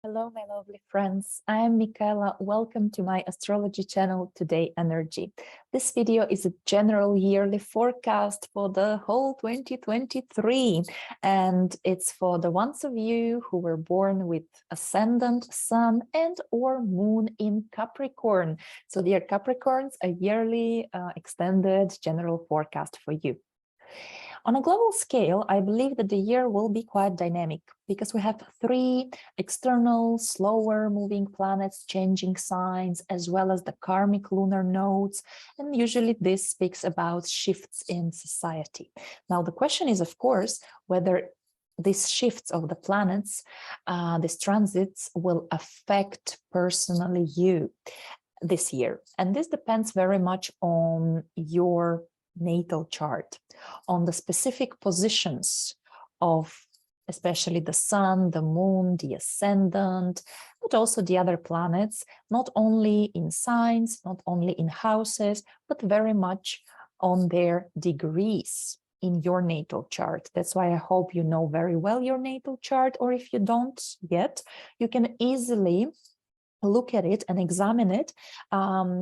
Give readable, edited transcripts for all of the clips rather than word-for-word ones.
Hello, my lovely friends. I am Michaela. Welcome to my astrology channel, Today Energy. This video is a general yearly forecast for the whole 2023, and it's for the ones of you who were born with ascendant, sun, and or moon in Capricorn. So dear Capricorns, a yearly extended general forecast for you. On a global scale, I believe that the year will be quite dynamic because we have 3 external, slower moving planets changing signs, as well as the karmic lunar nodes. And usually this speaks about shifts in society. Now, the question is, of course, whether these shifts of the planets, these transits will affect personally you this year. And this depends very much on your natal chart, on the specific positions of especially the sun, the moon, the ascendant, but also the other planets, not only in signs, not only in houses, but very much on their degrees in your natal chart. That's why I hope you know very well your natal chart, or if you don't yet, you can easily look at it and examine it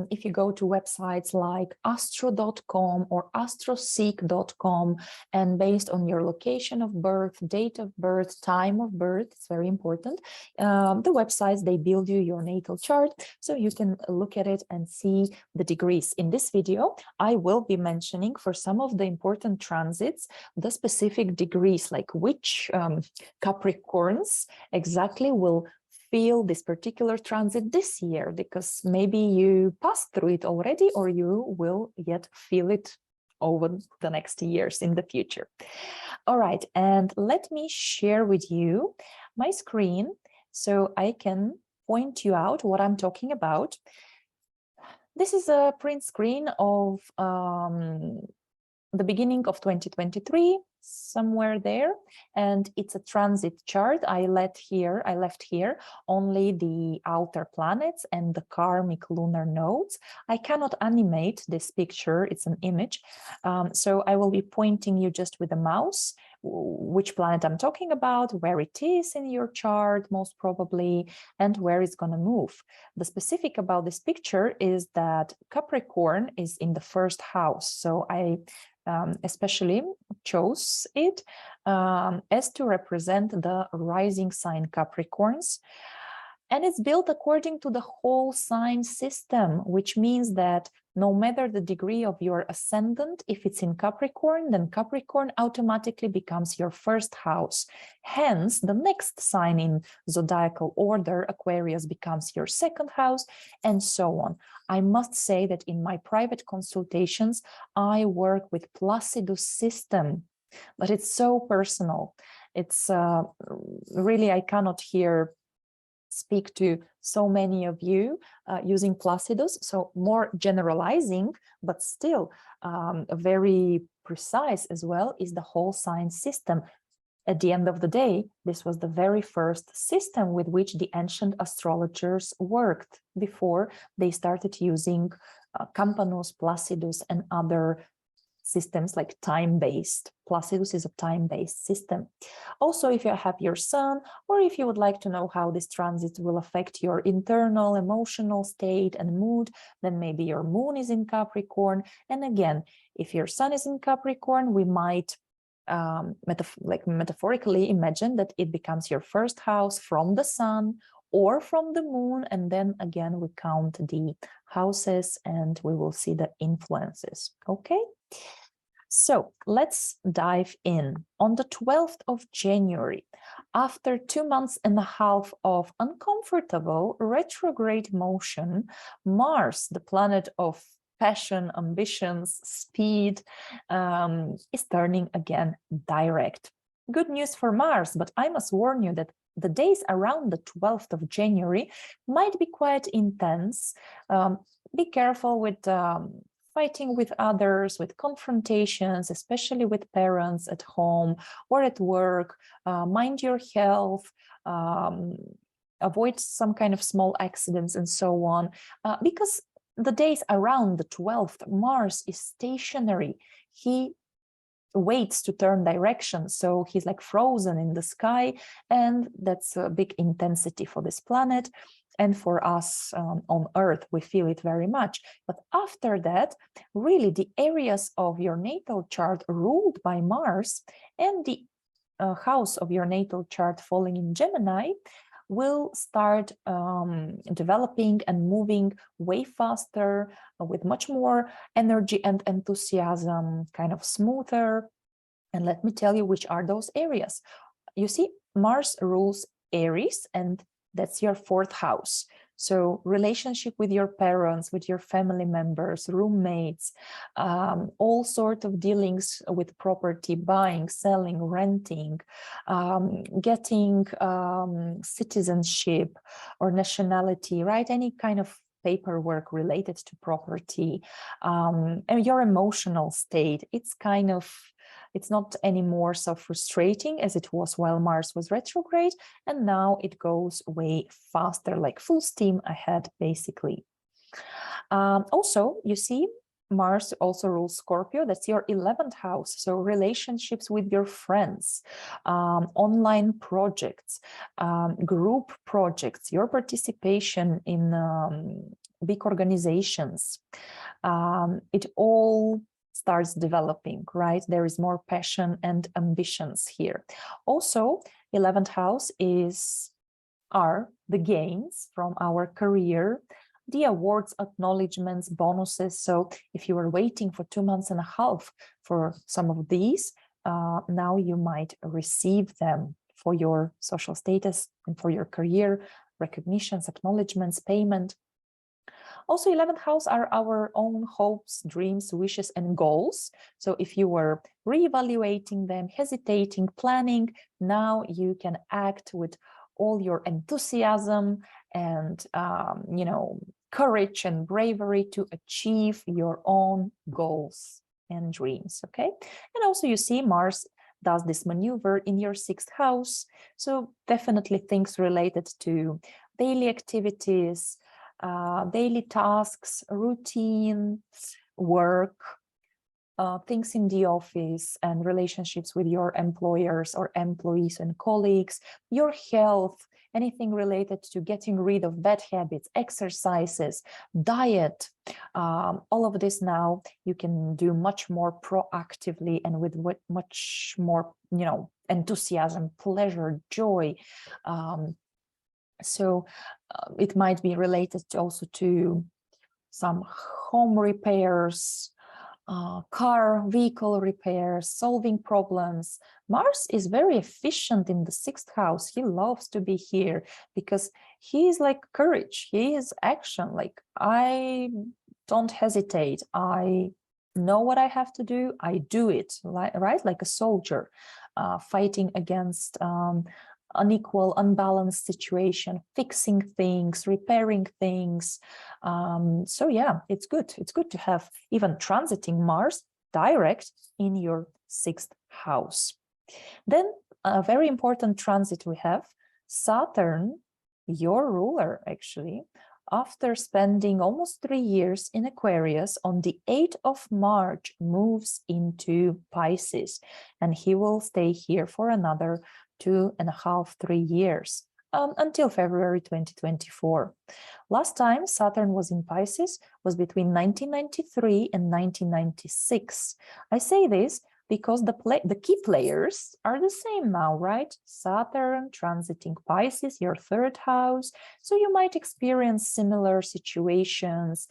if you go to websites like astro.com or astroseek.com, and based on your location of birth, date of birth, time of birth, it's very important, the websites, they build you your natal chart so you can look at it and see the degrees. In this video, I will be mentioning for some of the important transits the specific degrees, like which Capricorns exactly will feel this particular transit this year, because maybe you passed through it already, or you will yet feel it over the next years in the future. All right, and let me share with you my screen so I can point you out what I'm talking about. This is a print screen of the beginning of 2023, somewhere there, and it's a transit chart. I left here only the outer planets and the karmic lunar nodes. I cannot animate this picture, it's an image, so I will be pointing you just with a mouse which planet I'm talking about, where it is in your chart most probably, and where it's going to move. The specific about this picture is that Capricorn is in the first house, so I especially chose it as to represent the rising sign Capricorns. And it's built according to the whole sign system, which means that no matter the degree of your ascendant, if it's in Capricorn, then Capricorn automatically becomes your first house. Hence, the next sign in zodiacal order, Aquarius, becomes your second house, and so on. I must say that in my private consultations, I work with Placidus system, but it's so personal. It's really, I cannot here speak to so many of you using Placidus, so more generalizing, but still very precise as well, is the whole sign system. At the end of the day, this was the very first system with which the ancient astrologers worked before they started using Campanus, Placidus, and other systems like time-based. Placidus is a time-based system. Also, if you have your sun, or if you would like to know how this transit will affect your internal emotional state and mood, then maybe your moon is in Capricorn. And again, if your sun is in Capricorn, we might metaphorically imagine that it becomes your first house from the sun or from the moon, and then again we count the houses and we will see the influences. Okay, so let's dive in. On the 12th of January, after 2 months and a half of uncomfortable retrograde motion, Mars, the planet of passion, ambitions, speed, is turning again direct. Good news for Mars, but I must warn you that the days around the 12th of January might be quite intense. Be careful with fighting with others, with confrontations, especially with parents at home or at work. Mind your health, avoid some kind of small accidents and so on, because the days around the 12th, Mars is stationary. He waits to turn direction, so he's like frozen in the sky, and that's a big intensity for this planet. And for us on Earth, we feel it very much. But after that, really the areas of your natal chart ruled by Mars and the house of your natal chart falling in Gemini will start developing and moving way faster, with much more energy and enthusiasm, kind of smoother. And let me tell you which are those areas. You see, Mars rules Aries, and that's your 4th house. So relationship with your parents, with your family members, roommates, all sorts of dealings with property, buying, selling, renting, getting citizenship or nationality, right? Any kind of paperwork related to property, and your emotional state. It's not anymore so frustrating as it was while Mars was retrograde, and now it goes way faster, like full steam ahead, basically. Also, you see, Mars also rules Scorpio. That's your 11th house. So relationships with your friends, online projects, group projects, your participation in big organizations. It all starts developing, right? There is more passion and ambitions here. Also, 11th house are the gains from our career, the awards, acknowledgements, bonuses. So if you were waiting for 2 months and a half for some of these, now you might receive them for your social status and for your career, recognitions, acknowledgements, payment. Also, 11th house are our own hopes, dreams, wishes, and goals. So if you were reevaluating them, hesitating, planning, now you can act with all your enthusiasm and, courage and bravery to achieve your own goals and dreams, okay? And also you see Mars does this maneuver in your 6th house. So definitely things related to daily activities, daily tasks, routine, work, things in the office, and relationships with your employers or employees and colleagues, your health, anything related to getting rid of bad habits, exercises, diet, all of this now you can do much more proactively and with much more, enthusiasm, pleasure, joy. So it might be related also to some home repairs, car, vehicle repairs, solving problems. Mars is very efficient in the 6th house. He loves to be here because he is like courage. He is action. Like, I don't hesitate. I know what I have to do. I do it, right? Like a soldier fighting against unequal, unbalanced situation, fixing things, repairing things. So yeah, it's good. It's good to have even transiting Mars direct in your 6th house. Then a very important transit we have, Saturn, your ruler actually, after spending almost 3 years in Aquarius, on the 8th of March moves into Pisces, and he will stay here for another 2.5, 3 years until February 2024. Last time Saturn was in Pisces was between 1993 and 1996. I say this because the key players are the same now, right? Saturn transiting Pisces, your 3rd house. So you might experience similar situations,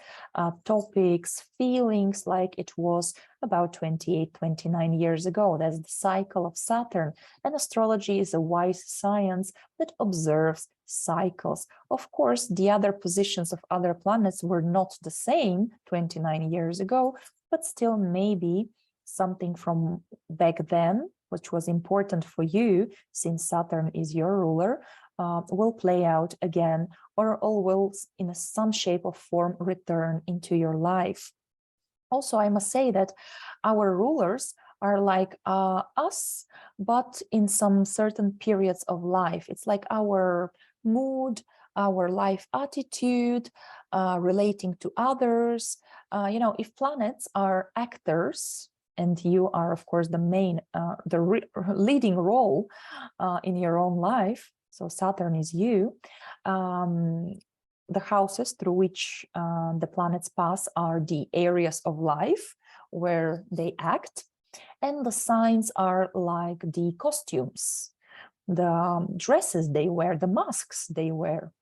topics, feelings like it was about 28, 29 years ago. That's the cycle of Saturn. And astrology is a wise science that observes cycles. Of course, the other positions of other planets were not the same 29 years ago, but still maybe something from back then, which was important for you, since Saturn is your ruler, will play out again, or will in some shape or form return into your life. Also, I must say that our rulers are like us, but in some certain periods of life. It's like our mood, our life attitude, relating to others. If planets are actors and you are, of course, the main, leading role in your own life. So Saturn is you. The houses through which the planets pass are the areas of life where they act, and the signs are like the costumes, the dresses they wear, the masks they wear.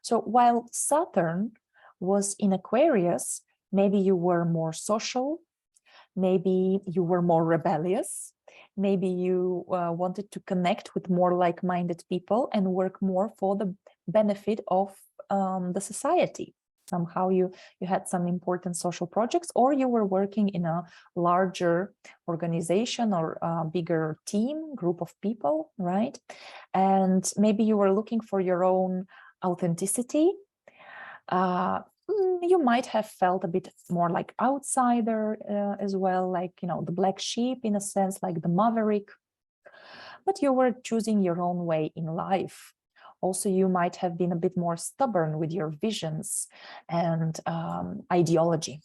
So while Saturn was in Aquarius, maybe you were more social, maybe you were more rebellious, maybe you wanted to connect with more like-minded people and work more for the benefit of the society. Somehow you had some important social projects, or you were working in a larger organization or a bigger team, group of people, right? And maybe you were looking for your own authenticity. You might have felt a bit more like outsider as well, like, you know, the black sheep in a sense, like the maverick, but you were choosing your own way in life. Also, you might have been a bit more stubborn with your visions and ideology,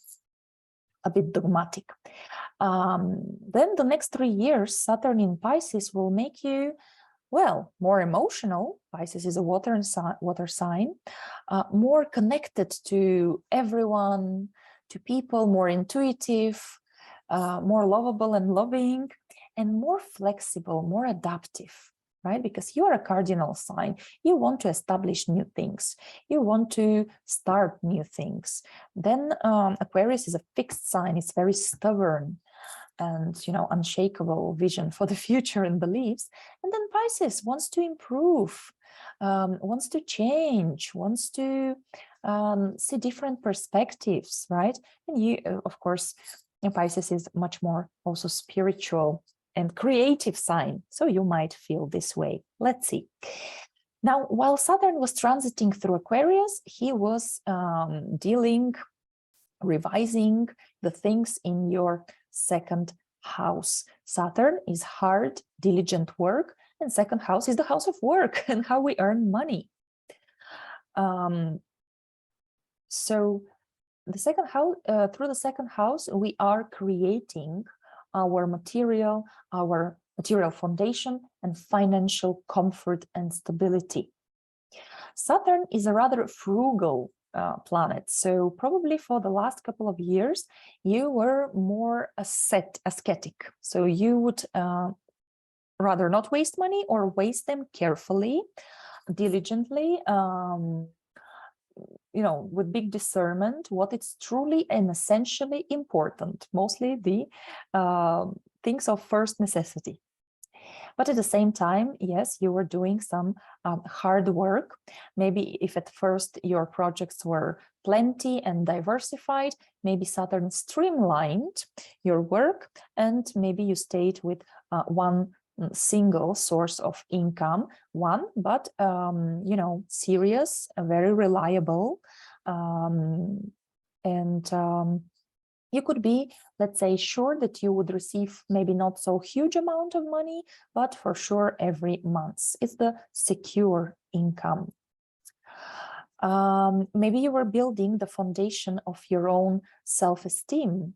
a bit dogmatic. Then the next 3 years, Saturn in Pisces will make you, well, more emotional. Pisces is a water sign, more connected to everyone, to people, more intuitive, more lovable and loving, and more flexible, more adaptive, right? Because you are a cardinal sign. You want to establish new things. You want to start new things. Then Aquarius is a fixed sign. It's very stubborn and, you know, unshakable vision for the future and beliefs. And then Pisces wants to improve, wants to change, wants to see different perspectives, right? And you, of course, Pisces is much more also spiritual and creative sign. So you might feel this way. Let's see. Now, while Saturn was transiting through Aquarius, he was revising the things in your second house. Saturn is hard, diligent work, and second house is the house of work and how we earn money. So the second house, through the second house, we are creating our material foundation and financial comfort and stability. Saturn is a rather frugal planet. So probably for the last couple of years, you were more ascetic. So you would rather not waste money or waste them carefully, diligently, you know, with big discernment, what is truly and essentially important, mostly the things of first necessity. But at the same time, yes, you were doing some hard work. Maybe if at first your projects were plenty and diversified, maybe Saturn streamlined your work, and maybe you stayed with one single source of income, but you know, serious, very reliable, you could be, let's say, sure that you would receive maybe not so huge amount of money, but for sure every month. It's the secure income. Maybe you were building the foundation of your own self-esteem.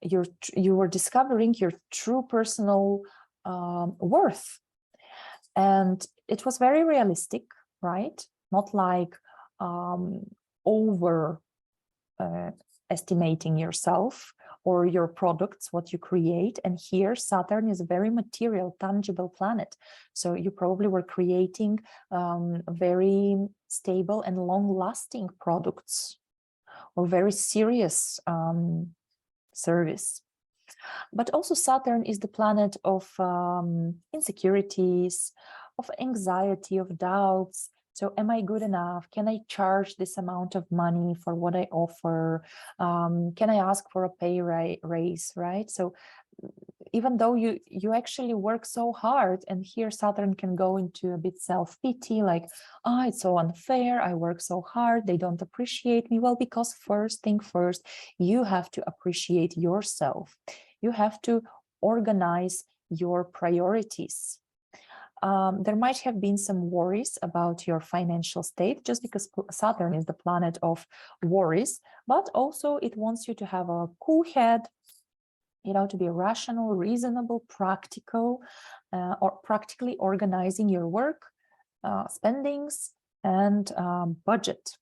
You were discovering your true personal worth. And it was very realistic, right? Not like estimating yourself or your products, what you create. And here Saturn is a very material, tangible planet. So you probably were creating very stable and long-lasting products or very serious service. But also Saturn is the planet of insecurities, of anxiety, of doubts. So am I good enough? Can I charge this amount of money for what I offer? Can I ask for a pay raise, right? So even though you actually work so hard, and here Saturn can go into a bit self-pity, like, oh, it's so unfair, I work so hard, they don't appreciate me. Well, because first thing first, you have to appreciate yourself. You have to organize your priorities. There might have been some worries about your financial state, just because Saturn is the planet of worries, but also it wants you to have a cool head, to be rational, reasonable, practical, or practically organizing your work, spendings, and budget.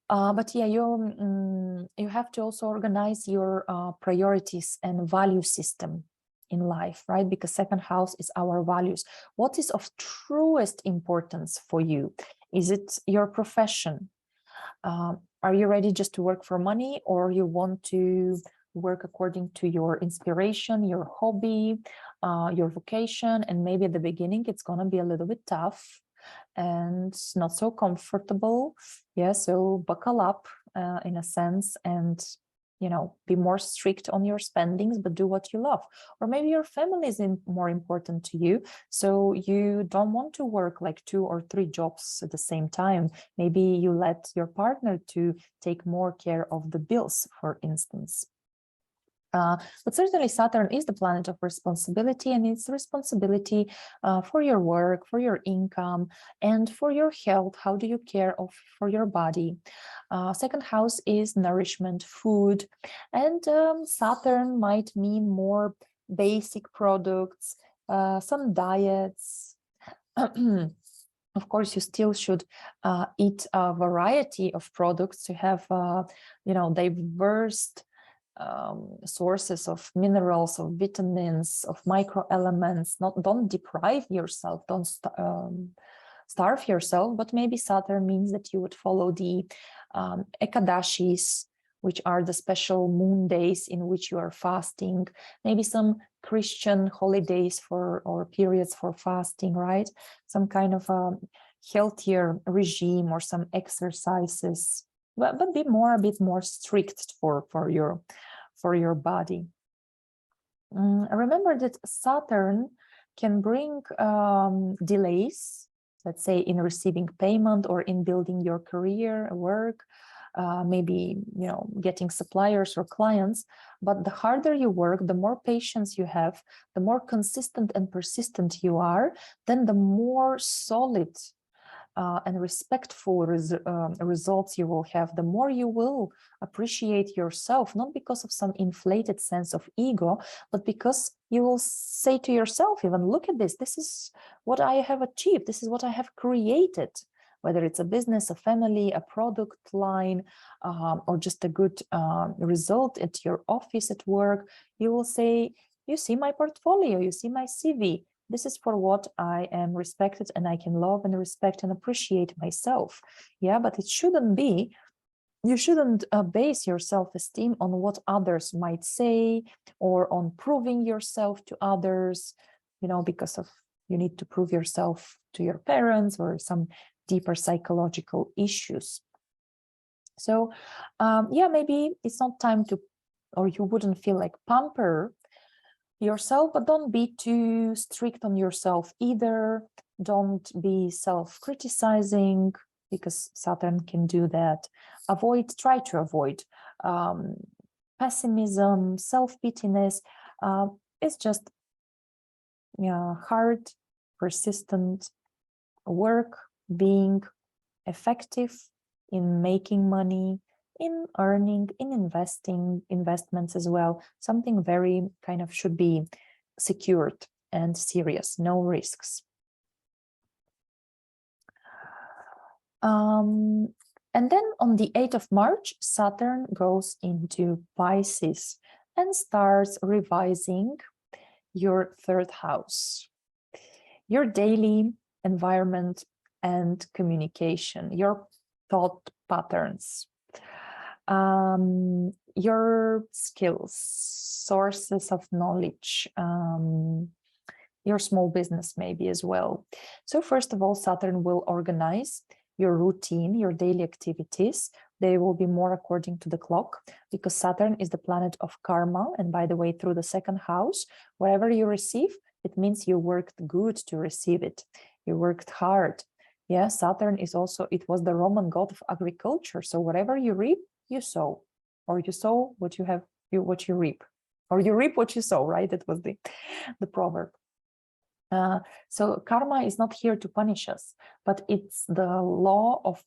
But yeah, you have to also organize your priorities and value system in life, right? Because second house is our values. What is of truest importance for you? Is it your profession? Are you ready just to work for money, or you want to work according to your inspiration, your hobby, your vocation? And maybe at the beginning, it's going to be a little bit tough and not so comfortable. Yeah, so buckle up in a sense, and be more strict on your spendings, but do what you love. Or maybe your family is more important to you, so you don't want to work like 2 or 3 jobs at the same time. Maybe you let your partner to take more care of the bills, for instance. But certainly Saturn is the planet of responsibility, and it's responsibility for your work, for your income, and for your health. How do you care for your body? Second house is nourishment, food, and Saturn might mean more basic products, some diets. Of course, you still should eat a variety of products to have, diverse sources of minerals, of vitamins, of microelements. Don't deprive yourself, don't starve yourself, but maybe Saturn means that you would follow the Ekadashis, which are the special moon days in which you are fasting, maybe some Christian holidays or periods for fasting, right? Some kind of a healthier regime or some exercises, but be a bit more strict for your body. Remember that Saturn can bring delays, let's say in receiving payment or in building your career, work, maybe getting suppliers or clients. But the harder you work, the more patience you have, the more consistent and persistent you are, then the more solid and respectful results you will have, the more you will appreciate yourself, not because of some inflated sense of ego, but because you will say to yourself, even, look at this, this is what I have achieved, this is what I have created. Whether it's a business, a family, a product line, or just a good result at your office, at work, you will say, you see my portfolio, you see my CV. This is for what I am respected, and I can love and respect and appreciate myself. Yeah, but it shouldn't be, you shouldn't base your self-esteem on what others might say or on proving yourself to others, because of you need to prove yourself to your parents or some deeper psychological issues. So yeah, maybe it's not time to, or you wouldn't feel like pamper yourself, but don't be too strict on yourself either. Don't be self-criticizing, because Saturn can do that. Try to avoid pessimism, self-pityness. It's just hard, persistent work, being effective in making money, in earning, in investments as well. Something very kind of should be secured and serious, no risks. And then on the 8th of March, Saturn goes into Pisces and starts revising your 3rd house, your daily environment and communication, your thought patterns, your skills, sources of knowledge, your small business maybe as well. So first of all, Saturn will organize your routine, your daily activities. They will be more according to the clock, because Saturn is the planet of karma. And by the way, through the 2nd house, whatever you receive, it means you worked good to receive it. You worked hard. Yeah, Saturn is also, it was the Roman god of agriculture. So whatever you reap, you sow, or you sow what you have, what you reap, or you reap what you sow, right? That was the proverb. So karma is not here to punish us, but it's the law of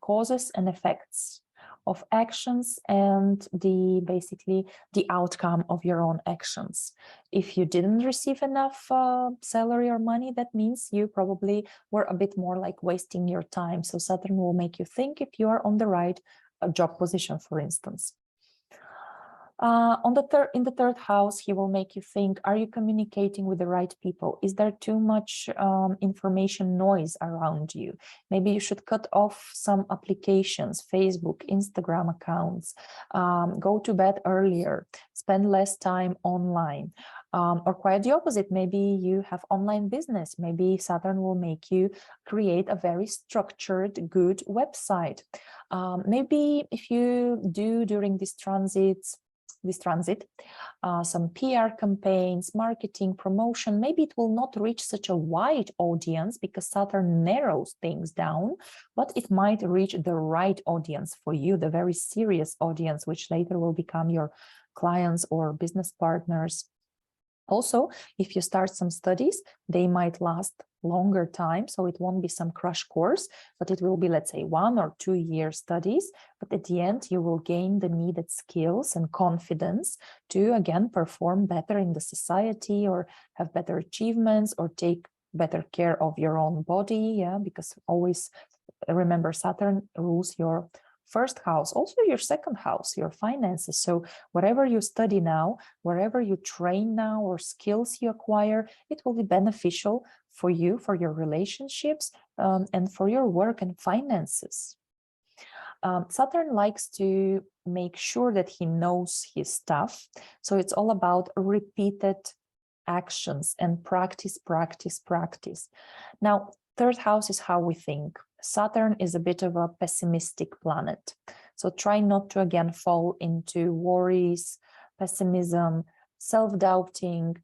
causes and effects. of actions and basically the outcome of your own actions. If you didn't receive enough salary or money, that means you probably were a bit more like wasting your time. So Saturn will make you think if you are on the right job position, for instance. In the third house, he will make you think, are you communicating with the right people? Is there too much information noise around you? Maybe you should cut off some applications, Facebook, Instagram accounts, go to bed earlier, spend less time online. Or quite the opposite, maybe you have online business. Maybe Saturn will make you create a very structured, good website. Maybe if you do during this transit, some PR campaigns, marketing, promotion, maybe it will not reach such a wide audience because Saturn narrows things down, but it might reach the right audience for you, the very serious audience, which later will become your clients or business partners. Also, if you start some studies, they might last longer time, so it won't be some crash course, but it will be, let's say, 1 or 2 year studies. But at the end, you will gain the needed skills and confidence to, again, perform better in the society or have better achievements or take better care of your own body, yeah, because always remember Saturn rules your first house, also your second house, your finances. So whatever you study now, wherever you train now or skills you acquire, it will be beneficial for you, for your relationships, and for your work and finances. Saturn likes to make sure that he knows his stuff. So it's all about repeated actions and practice, practice, practice. Now, third house is how we think. Saturn is a bit of a pessimistic planet. So try not to again fall into worries, pessimism, self-doubting.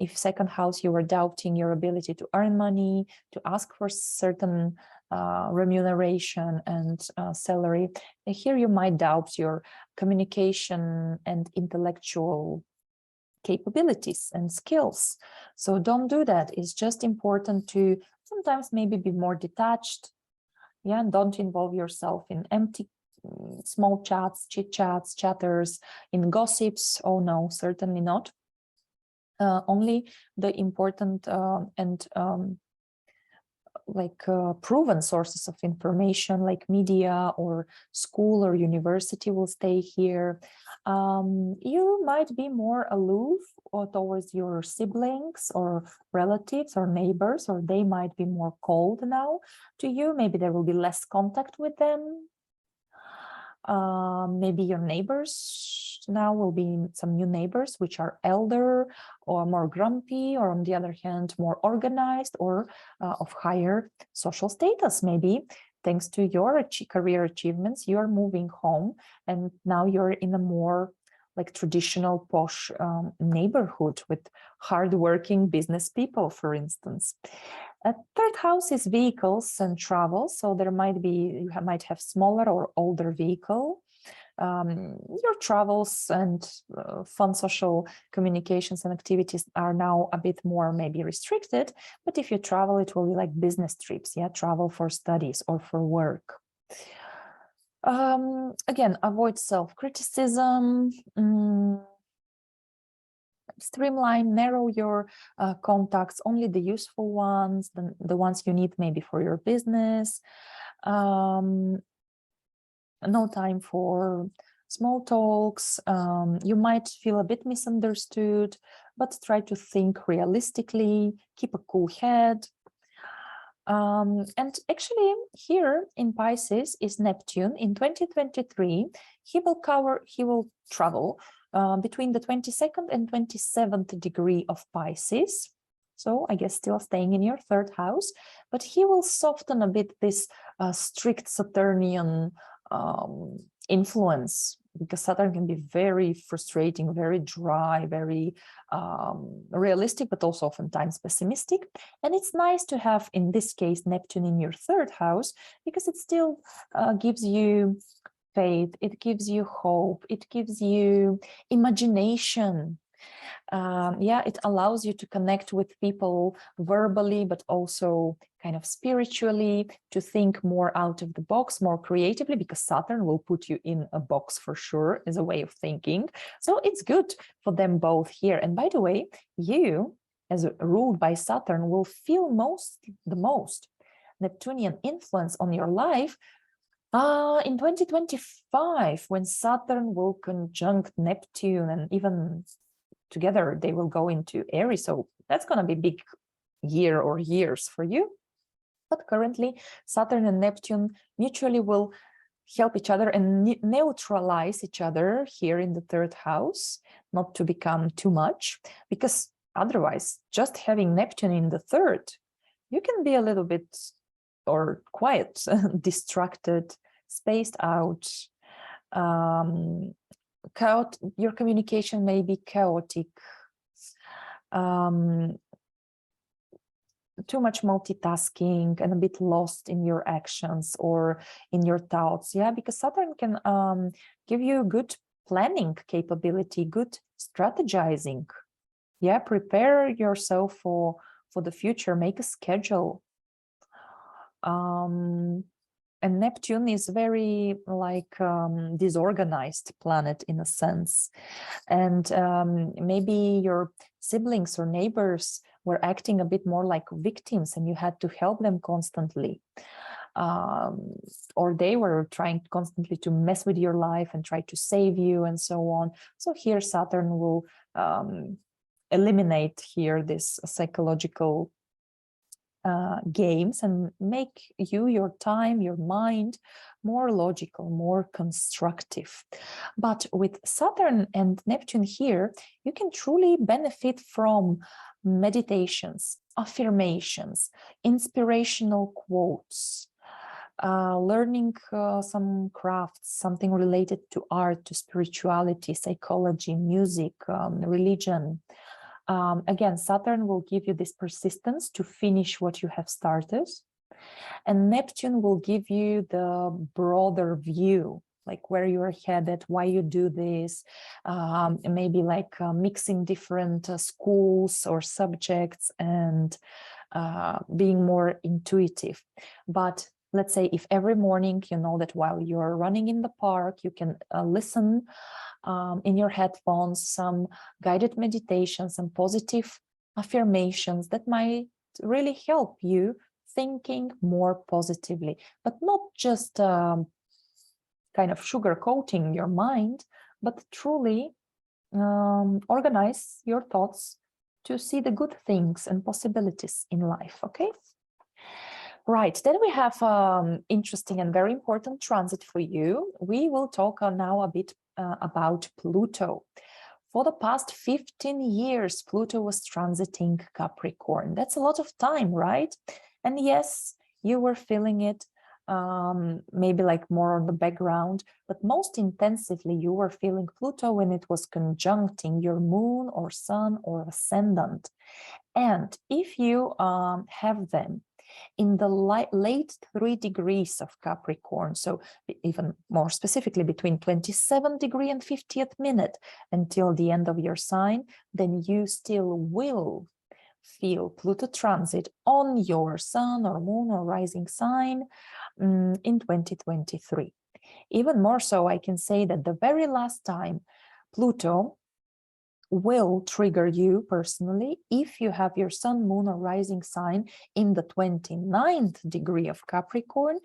If second house, you are doubting your ability to earn money, to ask for certain remuneration and salary, here you might doubt your communication and intellectual capabilities and skills. So don't do that. It's just important to sometimes maybe be more detached. Yeah, and don't involve yourself in empty small chats, chit chats, chatters, in gossips. Oh no, certainly not. Only the important and proven sources of information like media or school or university will stay here. You might be more aloof or towards your siblings or relatives or neighbors, or they might be more cold now to you. Maybe there will be less contact with them. Maybe your neighbors now will be some new neighbors which are elder or more grumpy, or on the other hand more organized or of higher social status. Maybe thanks to your career achievements, you're moving home and now you're in a more like traditional posh neighborhood with hardworking business people, for instance. Third house is vehicles and travel. So there might be, you might have smaller or older vehicle. Your travels and fun social communications and activities are now a bit more maybe restricted, but if you travel, it will be like business trips, yeah, travel for studies or for work. Again, avoid self-criticism, streamline, narrow your contacts, only the useful ones, the ones you need maybe for your business. No time for small talks. You might feel a bit misunderstood, but try to think realistically, keep a cool head. And actually here in Pisces is Neptune. In 2023, he will travel between the 22nd and 27th degree of Pisces. So I guess still staying in your third house, but he will soften a bit this strict Saturnian influence, because Saturn can be very frustrating, very dry, very realistic, but also oftentimes pessimistic. And it's nice to have, in this case, Neptune in your third house, because it still gives you faith, it gives you hope, it gives you imagination. Yeah, it allows you to connect with people verbally, but also kind of spiritually, to think more out of the box, more creatively, because Saturn will put you in a box for sure as a way of thinking. So it's good for them both here. And by the way, you, as ruled by Saturn, will feel the most Neptunian influence on your life in 2025, when Saturn will conjunct Neptune, and even together they will go into Aries. So that's going to be big year or years for you. But currently, Saturn and Neptune mutually will help each other and neutralize each other here in the third house, not to become too much, because otherwise, just having Neptune in the third, you can be a little bit or quiet, distracted, spaced out. Your communication may be chaotic. Too much multitasking and a bit lost in your actions or in your thoughts. Yeah, because Saturn can give you good planning capability, good strategizing. Yeah, prepare yourself for the future, make a schedule. And Neptune is very like disorganized planet in a sense. And maybe your siblings or neighbors were acting a bit more like victims and you had to help them constantly. Or they were trying constantly to mess with your life and try to save you and so on. So here Saturn will eliminate here this psychological games and make you, your time, your mind more logical, more constructive. But with Saturn and Neptune here, you can truly benefit from meditations, affirmations, inspirational quotes, learning some crafts, something related to art, to spirituality, psychology, music, religion. Again, Saturn will give you this persistence to finish what you have started. And Neptune will give you the broader view, like where you are headed, why you do this, maybe like mixing different schools or subjects and being more intuitive. But let's say if every morning you know that while you're running in the park, you can listen in your headphones, some guided meditations and positive affirmations that might really help you thinking more positively, but not just kind of sugarcoating your mind, but truly organize your thoughts to see the good things and possibilities in life, okay? Right, then we have interesting and very important transit for you. We will talk now a bit about Pluto. For the past 15 years, Pluto was transiting Capricorn. That's a lot of time, right? And yes, you were feeling it, maybe like more on the background, but most intensively you were feeling Pluto when it was conjuncting your moon or sun or ascendant. And if you have them in the late 3 degrees of Capricorn, so even more specifically between 27 degree and 50th minute until the end of your sign, then you still will feel Pluto transit on your sun or moon or rising sign in 2023. Even more so, I can say that the very last time Pluto will trigger you personally if you have your sun, moon, or rising sign in the 29th degree of Capricorn,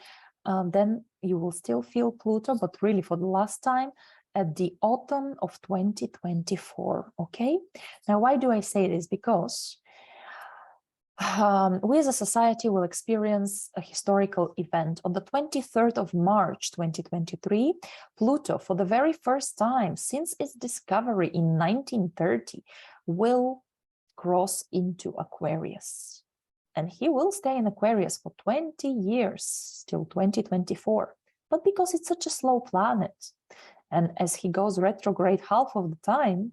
then you will still feel Pluto, but really for the last time at the autumn of 2024, okay? Now, why do I say this? Because we as a society will experience a historical event. On the 23rd of March, 2023, Pluto, for the very first time since its discovery in 1930, will cross into Aquarius. And he will stay in Aquarius for 20 years, till 2024. But because it's such a slow planet, and as he goes retrograde half of the time,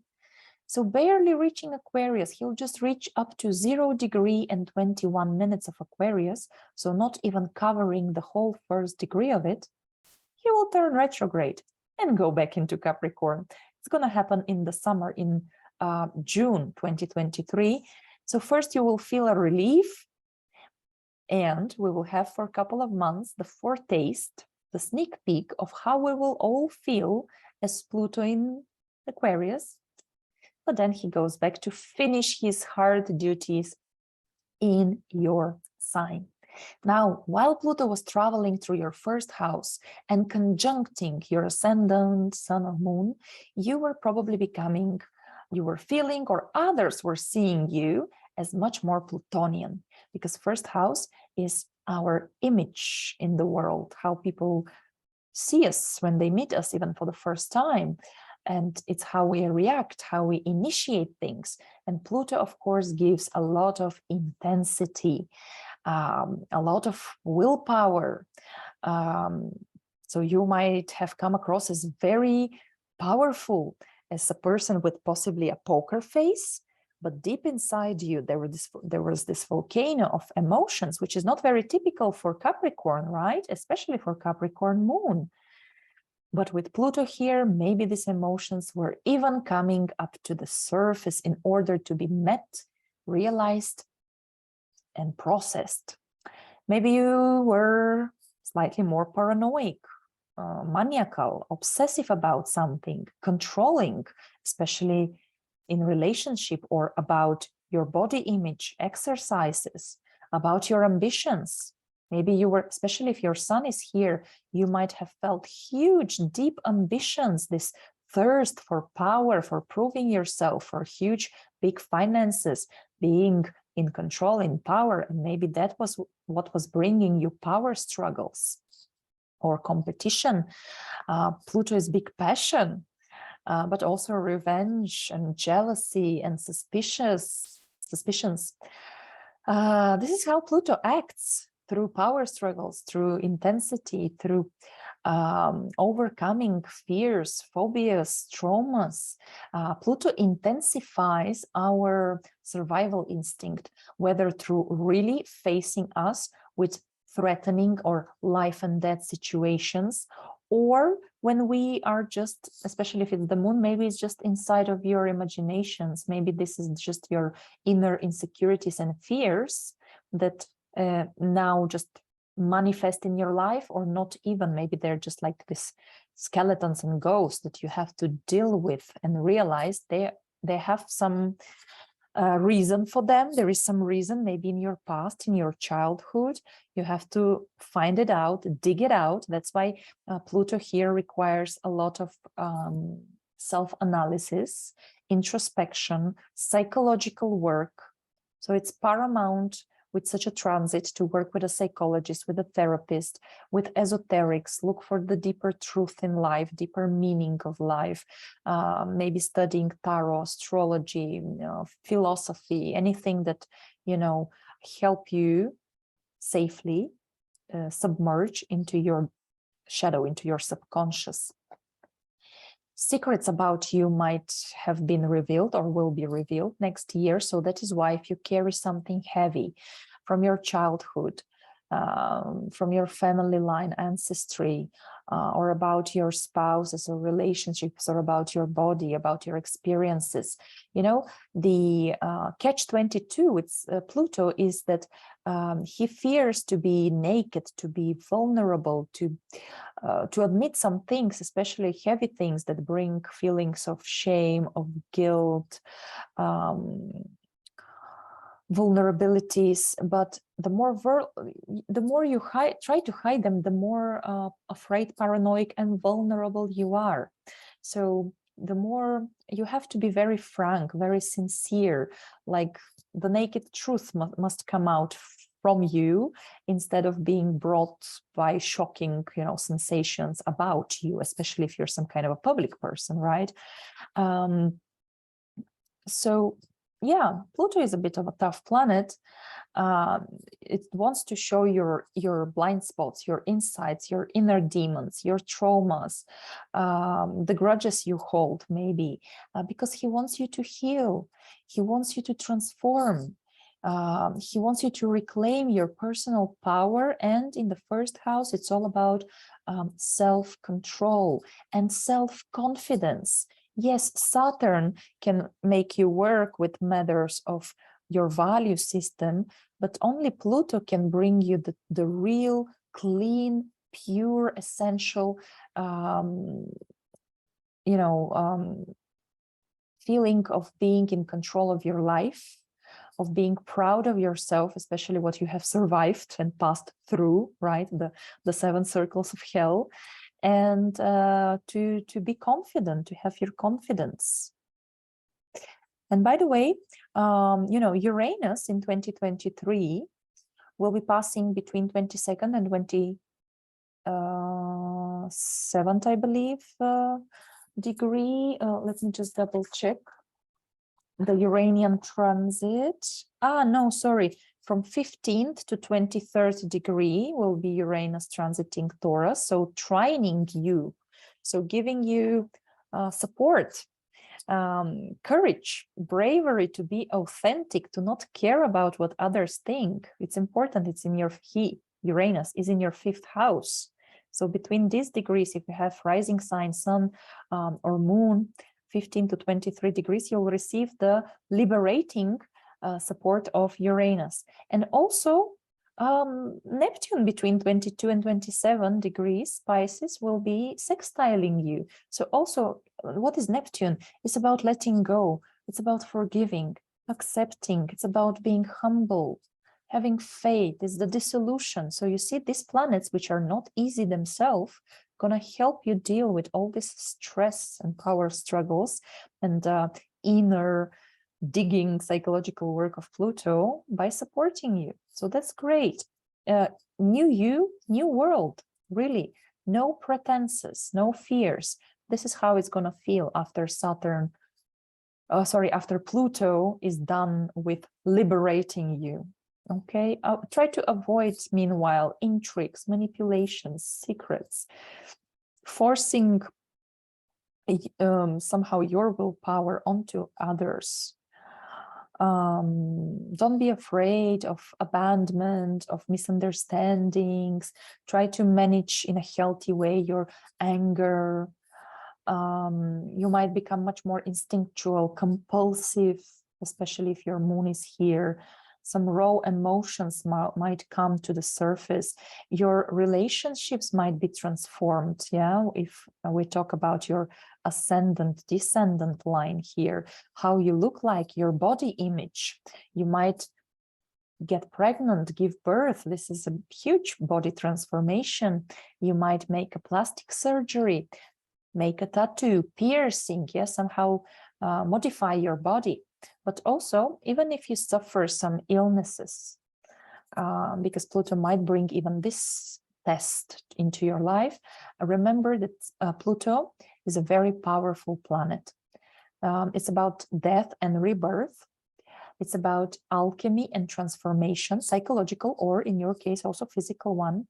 so barely reaching Aquarius, he'll just reach up to 0 degree and 21 minutes of Aquarius, so not even covering the whole first degree of it. He will turn retrograde and go back into Capricorn. It's going to happen in the summer, in June 2023. So first you will feel a relief, and we will have for a couple of months the foretaste, the sneak peek of how we will all feel as Pluto in Aquarius. But then he goes back to finish his hard duties in your sign. Now, while Pluto was traveling through your first house and conjuncting your ascendant, sun or moon, you were probably you were feeling, or others were seeing you as much more Plutonian, because first house is our image in the world, how people see us when they meet us, even for the first time. And it's how we react, how we initiate things. And Pluto, of course, gives a lot of intensity, a lot of willpower. So you might have come across as very powerful, as a person with possibly a poker face, but deep inside you, there was this volcano of emotions, which is not very typical for Capricorn, right? Especially for Capricorn moon. But with Pluto here, maybe these emotions were even coming up to the surface in order to be met, realized, and processed. Maybe you were slightly more paranoid, maniacal, obsessive about something, controlling, especially in relationship, or about your body image, exercises, about your ambitions. Maybe you were, especially if your sun is here, you might have felt huge, deep ambitions, this thirst for power, for proving yourself, for huge, big finances, being in control, in power. And maybe that was what was bringing you power struggles or competition. Pluto is big passion, but also revenge and jealousy and suspicions. This is how Pluto acts, through power struggles, through intensity, through overcoming fears, phobias, traumas. Pluto intensifies our survival instinct, whether through really facing us with threatening or life and death situations, or when we are just, especially if it's the moon, maybe it's just inside of your imaginations. Maybe this is just your inner insecurities and fears that now just manifest in your life, or not even, maybe they're just like this skeletons and ghosts that you have to deal with and realize they have some reason for them. There is some reason, maybe in your past, in your childhood. You have to find it out, dig it out. That's why Pluto here requires a lot of self-analysis, introspection, psychological work. So it's paramount with such a transit to work with a psychologist, with a therapist, with esoterics, look for the deeper truth in life, deeper meaning of life, maybe studying tarot, astrology, philosophy, anything that, help you safely submerge into your shadow, into your subconscious. Secrets about you might have been revealed or will be revealed next year. So that is why if you carry something heavy from your childhood, from your family line, ancestry, or about your spouses or relationships, or about your body, about your experiences, the catch-22 with Pluto is that he fears to be naked, to be vulnerable, to admit some things, especially heavy things that bring feelings of shame, of guilt, vulnerabilities. But the more you try to hide them, the more afraid, paranoid, and vulnerable you are. So the more you have to be very frank, very sincere, like the naked truth must come out from you, instead of being brought by shocking, sensations about you, especially if you're some kind of a public person, right? So yeah, Pluto is a bit of a tough planet. It wants to show your blind spots, your insights, your inner demons, your traumas, the grudges you hold, maybe, because he wants you to heal. He wants you to transform. He wants you to reclaim your personal power. And in the first house, it's all about self-control and self-confidence. Yes, Saturn can make you work with matters of your value system, but only Pluto can bring you the real, clean, pure, essential, feeling of being in control of your life, of being proud of yourself, especially what you have survived and passed through, right? The 7 circles of hell, and to be confident, to have your confidence. And by the way, Uranus in 2023 will be passing between 22nd and 27th, I believe, degree. Let me just double check the Uranian transit. No, sorry. From 15th to 23rd degree will be Uranus transiting Taurus, so trining you, so giving you support, courage, bravery to be authentic, to not care about what others think. It's important. It's in your Uranus is in your 5th house. So between these degrees, if you have rising sign, sun, or moon, 15 to 23 degrees, you'll receive the liberating support of Uranus. And also Neptune between 22 and 27 degrees Pisces will be sextiling you. So also, what is Neptune? It's about letting go. It's about forgiving, accepting. It's about being humble, having faith. It's the dissolution. So you see, these planets, which are not easy themselves, gonna help you deal with all this stress and power struggles and inner digging psychological work of Pluto by supporting you. So that's great. New you, new world, really. No pretenses, no fears. This is how it's gonna feel after after Pluto is done with liberating you. Okay, try to avoid, meanwhile, intrigues, manipulations, secrets, forcing somehow your willpower onto others. Don't be afraid of abandonment, of misunderstandings. Try to manage in a healthy way your anger. You might become much more instinctual, compulsive, especially if your moon is here. Some raw emotions might come to the surface. Your relationships might be transformed. Yeah, if we talk about your ascendant, descendant line here, how you look like, your body image. You might get pregnant, give birth. This is a huge body transformation. You might make a plastic surgery, make a tattoo, piercing, yes, somehow modify your body. But also, even if you suffer some illnesses, because Pluto might bring even this test into your life, remember that Pluto is a very powerful planet. It's about death and rebirth. It's about alchemy and transformation, psychological, or in your case, also physical one.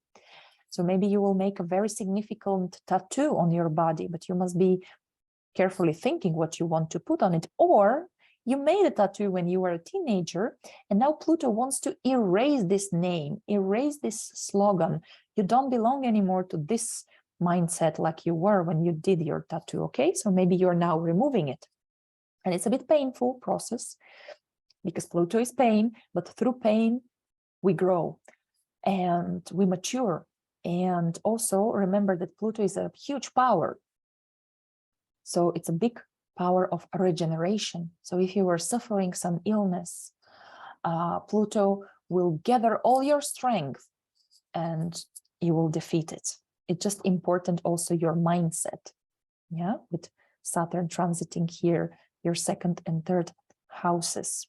So maybe you will make a very significant tattoo on your body, but you must be carefully thinking what you want to put on it. Or you made a tattoo when you were a teenager, and now Pluto wants to erase this name, erase this slogan. You don't belong anymore to this mindset like you were when you did your tattoo, okay? So maybe you're now removing it. And it's a bit painful process because Pluto is pain, but through pain, we grow and we mature. And also remember that Pluto is a huge power. So it's a big power of regeneration. So if you were suffering some illness, Pluto will gather all your strength and you will defeat it. It's just important also your mindset. Yeah, with Saturn transiting here, your 2nd and 3rd houses.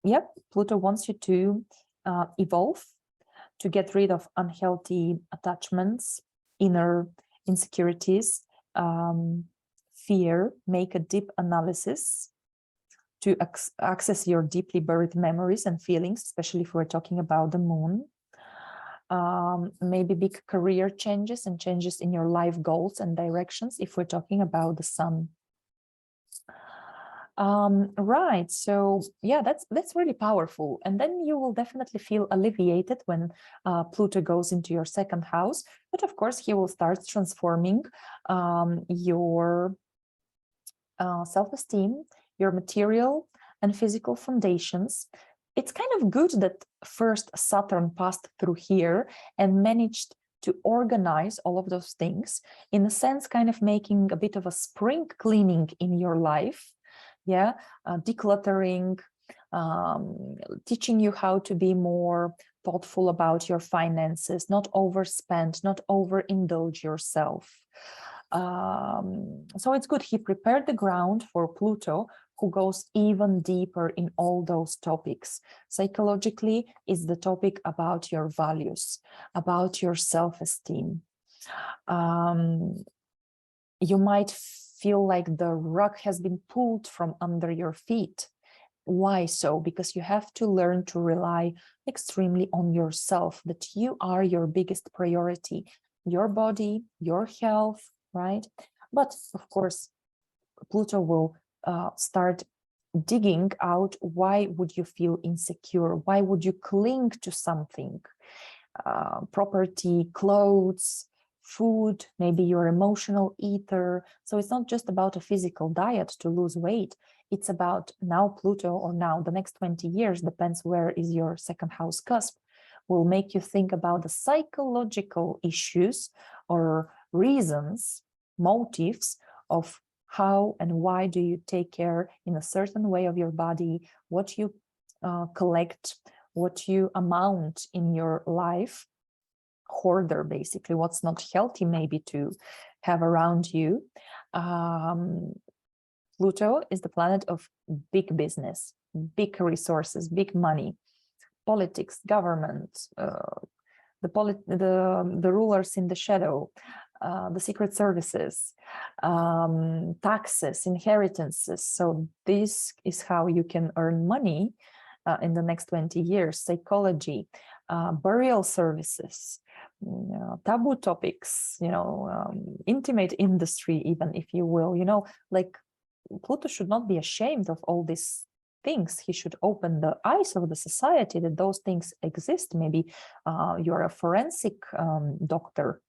Yep, Pluto wants you to evolve, to get rid of unhealthy attachments, inner insecurities, fear, make a deep analysis to access your deeply buried memories and feelings, especially if we're talking about the moon. Maybe big career changes and changes in your life goals and directions if we're talking about the sun. Right. So yeah, that's really powerful. And then you will definitely feel alleviated when Pluto goes into your second house. But of course, he will start transforming your self-esteem, your material and physical foundations. It's kind of good that first Saturn passed through here and managed to organize all of those things, in a sense, kind of making a bit of a spring cleaning in your life. Yeah, decluttering, teaching you how to be more thoughtful about your finances, not overspend, not overindulge yourself. So it's good. He prepared the ground for Pluto, who goes even deeper in all those topics. Psychologically, it's the topic about your values, about your self-esteem. You might feel like the rug has been pulled from under your feet. Why so? Because you have to learn to rely extremely on yourself, that you are your biggest priority, your body, your health, right? But of course, Pluto will start digging out, why would you feel insecure? Why would you cling to something? Property, clothes, food, maybe you're emotional eater. So it's not just about a physical diet to lose weight. It's about now Pluto, or now the next 20 years, depends where is your second house cusp, will make you think about the psychological issues or reasons, motives of how and why do you take care in a certain way of your body, what you collect, what you amount in your life, hoarder, basically, what's not healthy maybe to have around you. Pluto is the planet of big business, big resources, big money, politics, government, the rulers in the shadow, the secret services, taxes, inheritances. So this is how you can earn money in the next 20 years. Psychology, burial services, taboo topics, intimate industry, even, if you will, like Pluto should not be ashamed of all these things. He should open the eyes of the society that those things exist. Maybe you're a forensic doctor,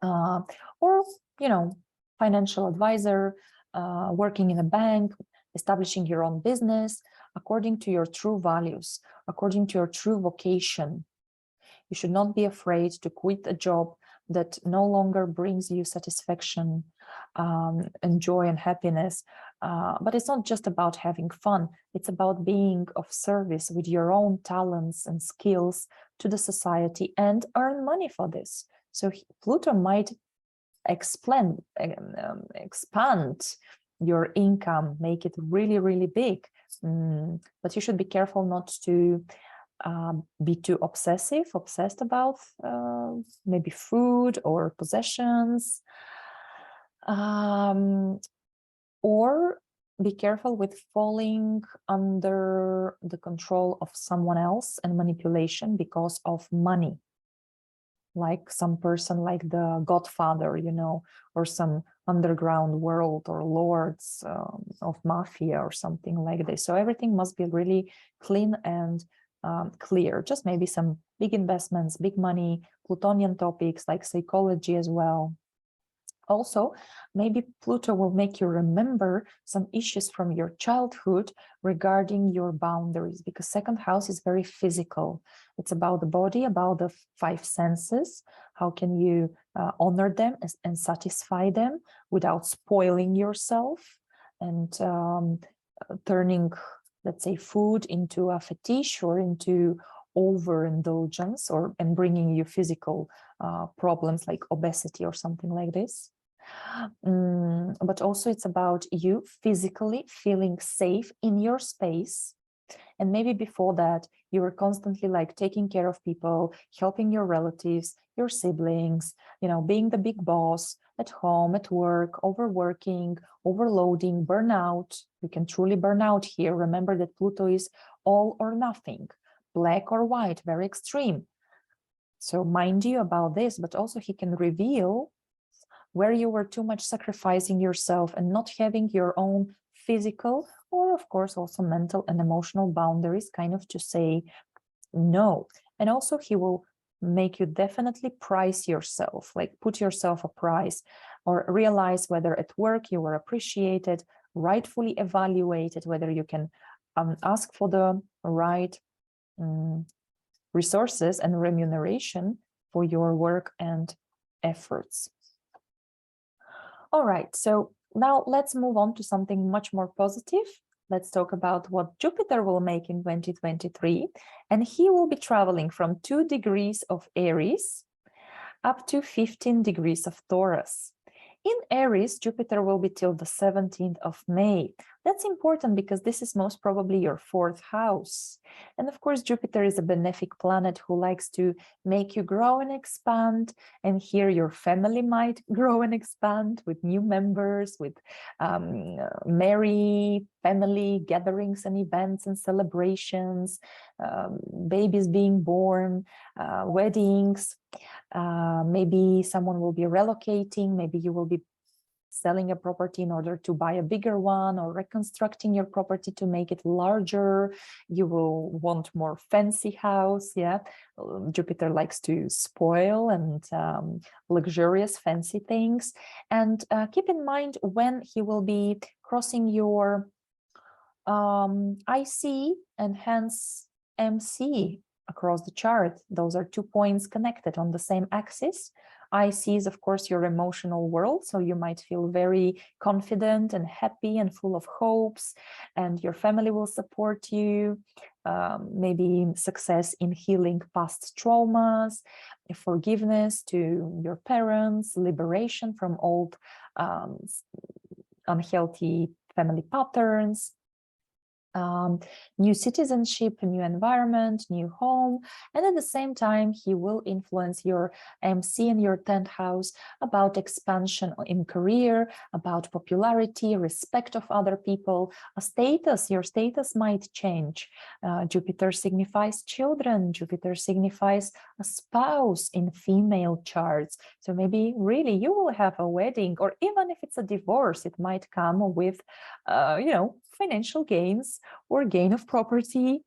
or financial advisor, working in a bank, establishing your own business according to your true values, according to your true vocation. You should not be afraid to quit a job that no longer brings you satisfaction and joy and happiness. But it's not just about having fun. It's about being of service with your own talents and skills to the society and earn money for this. So Pluto might expand your income, make it really, really big. But you should be careful not to be too obsessed about maybe food or possessions, or be careful with falling under the control of someone else and manipulation because of money, like some person like the Godfather, or some underground world or lords of mafia or something like this. So everything must be really clean and clear. Just maybe some big investments, big money, Plutonian topics like psychology as well. Also, maybe Pluto will make you remember some issues from your childhood regarding your boundaries, because second house is very physical. It's about the body, about the five senses. How can you honor them and satisfy them without spoiling yourself and turning, let's say, food into a fetish or into overindulgence, and bringing you physical problems like obesity or something like this. But also it's about you physically feeling safe in your space. And maybe before that, you were constantly like taking care of people, helping your relatives, your siblings, being the big boss at home, at work, overworking, overloading, burnout. You can truly burn out here. Remember that Pluto is all or nothing, black or white, very extreme. So mind you about this, but also he can reveal where you were too much sacrificing yourself and not having your own physical or, of course, also mental and emotional boundaries, kind of to say no. And also he will make you definitely price yourself, like put yourself a price, or realize whether at work you were appreciated, rightfully evaluated, whether you can ask for the right resources and remuneration for your work and efforts. All right, so now let's move on to something much more positive. Let's talk about what Jupiter will make in 2023. And he will be traveling from 2 degrees of Aries up to 15 degrees of Taurus. In Aries, Jupiter will be till the 17th of May. That's important because this is most probably your 4th house. And of course, Jupiter is a benefic planet who likes to make you grow and expand. And here your family might grow and expand with new members, with merry family gatherings and events and celebrations, babies being born, weddings. Maybe someone will be relocating, maybe you will be selling a property in order to buy a bigger one, or reconstructing your property to make it larger. You will want more fancy house. Yeah, Jupiter likes to spoil and luxurious fancy things. And keep in mind when he will be crossing your IC and hence MC across the chart. Those are 2 points connected on the same axis. IC is, of course, your emotional world, so you might feel very confident and happy and full of hopes, and your family will support you. Maybe success in healing past traumas, forgiveness to your parents, liberation from old unhealthy family patterns. New citizenship, new environment, new home, and at the same time he will influence your MC and your 10th house about expansion in career, about popularity, respect of other people, a status. Your status might change. Jupiter signifies children. Jupiter signifies a spouse in female charts. So maybe really you will have a wedding, or even if it's a divorce, it might come with, financial gains or gain of property.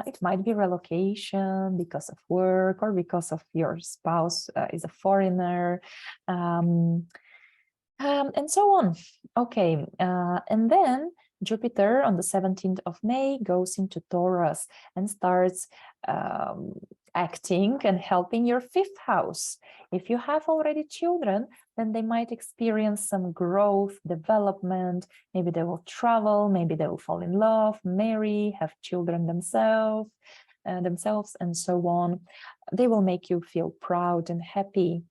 It might be relocation because of work or because of your spouse is a foreigner, and so on. Okay, and then Jupiter on the 17th of May goes into Taurus and starts acting and helping your 5th house. If you have already children, then they might experience some growth, development. Maybe they will travel, maybe they will fall in love, marry, have children themselves, and so on. They will make you feel proud and happy.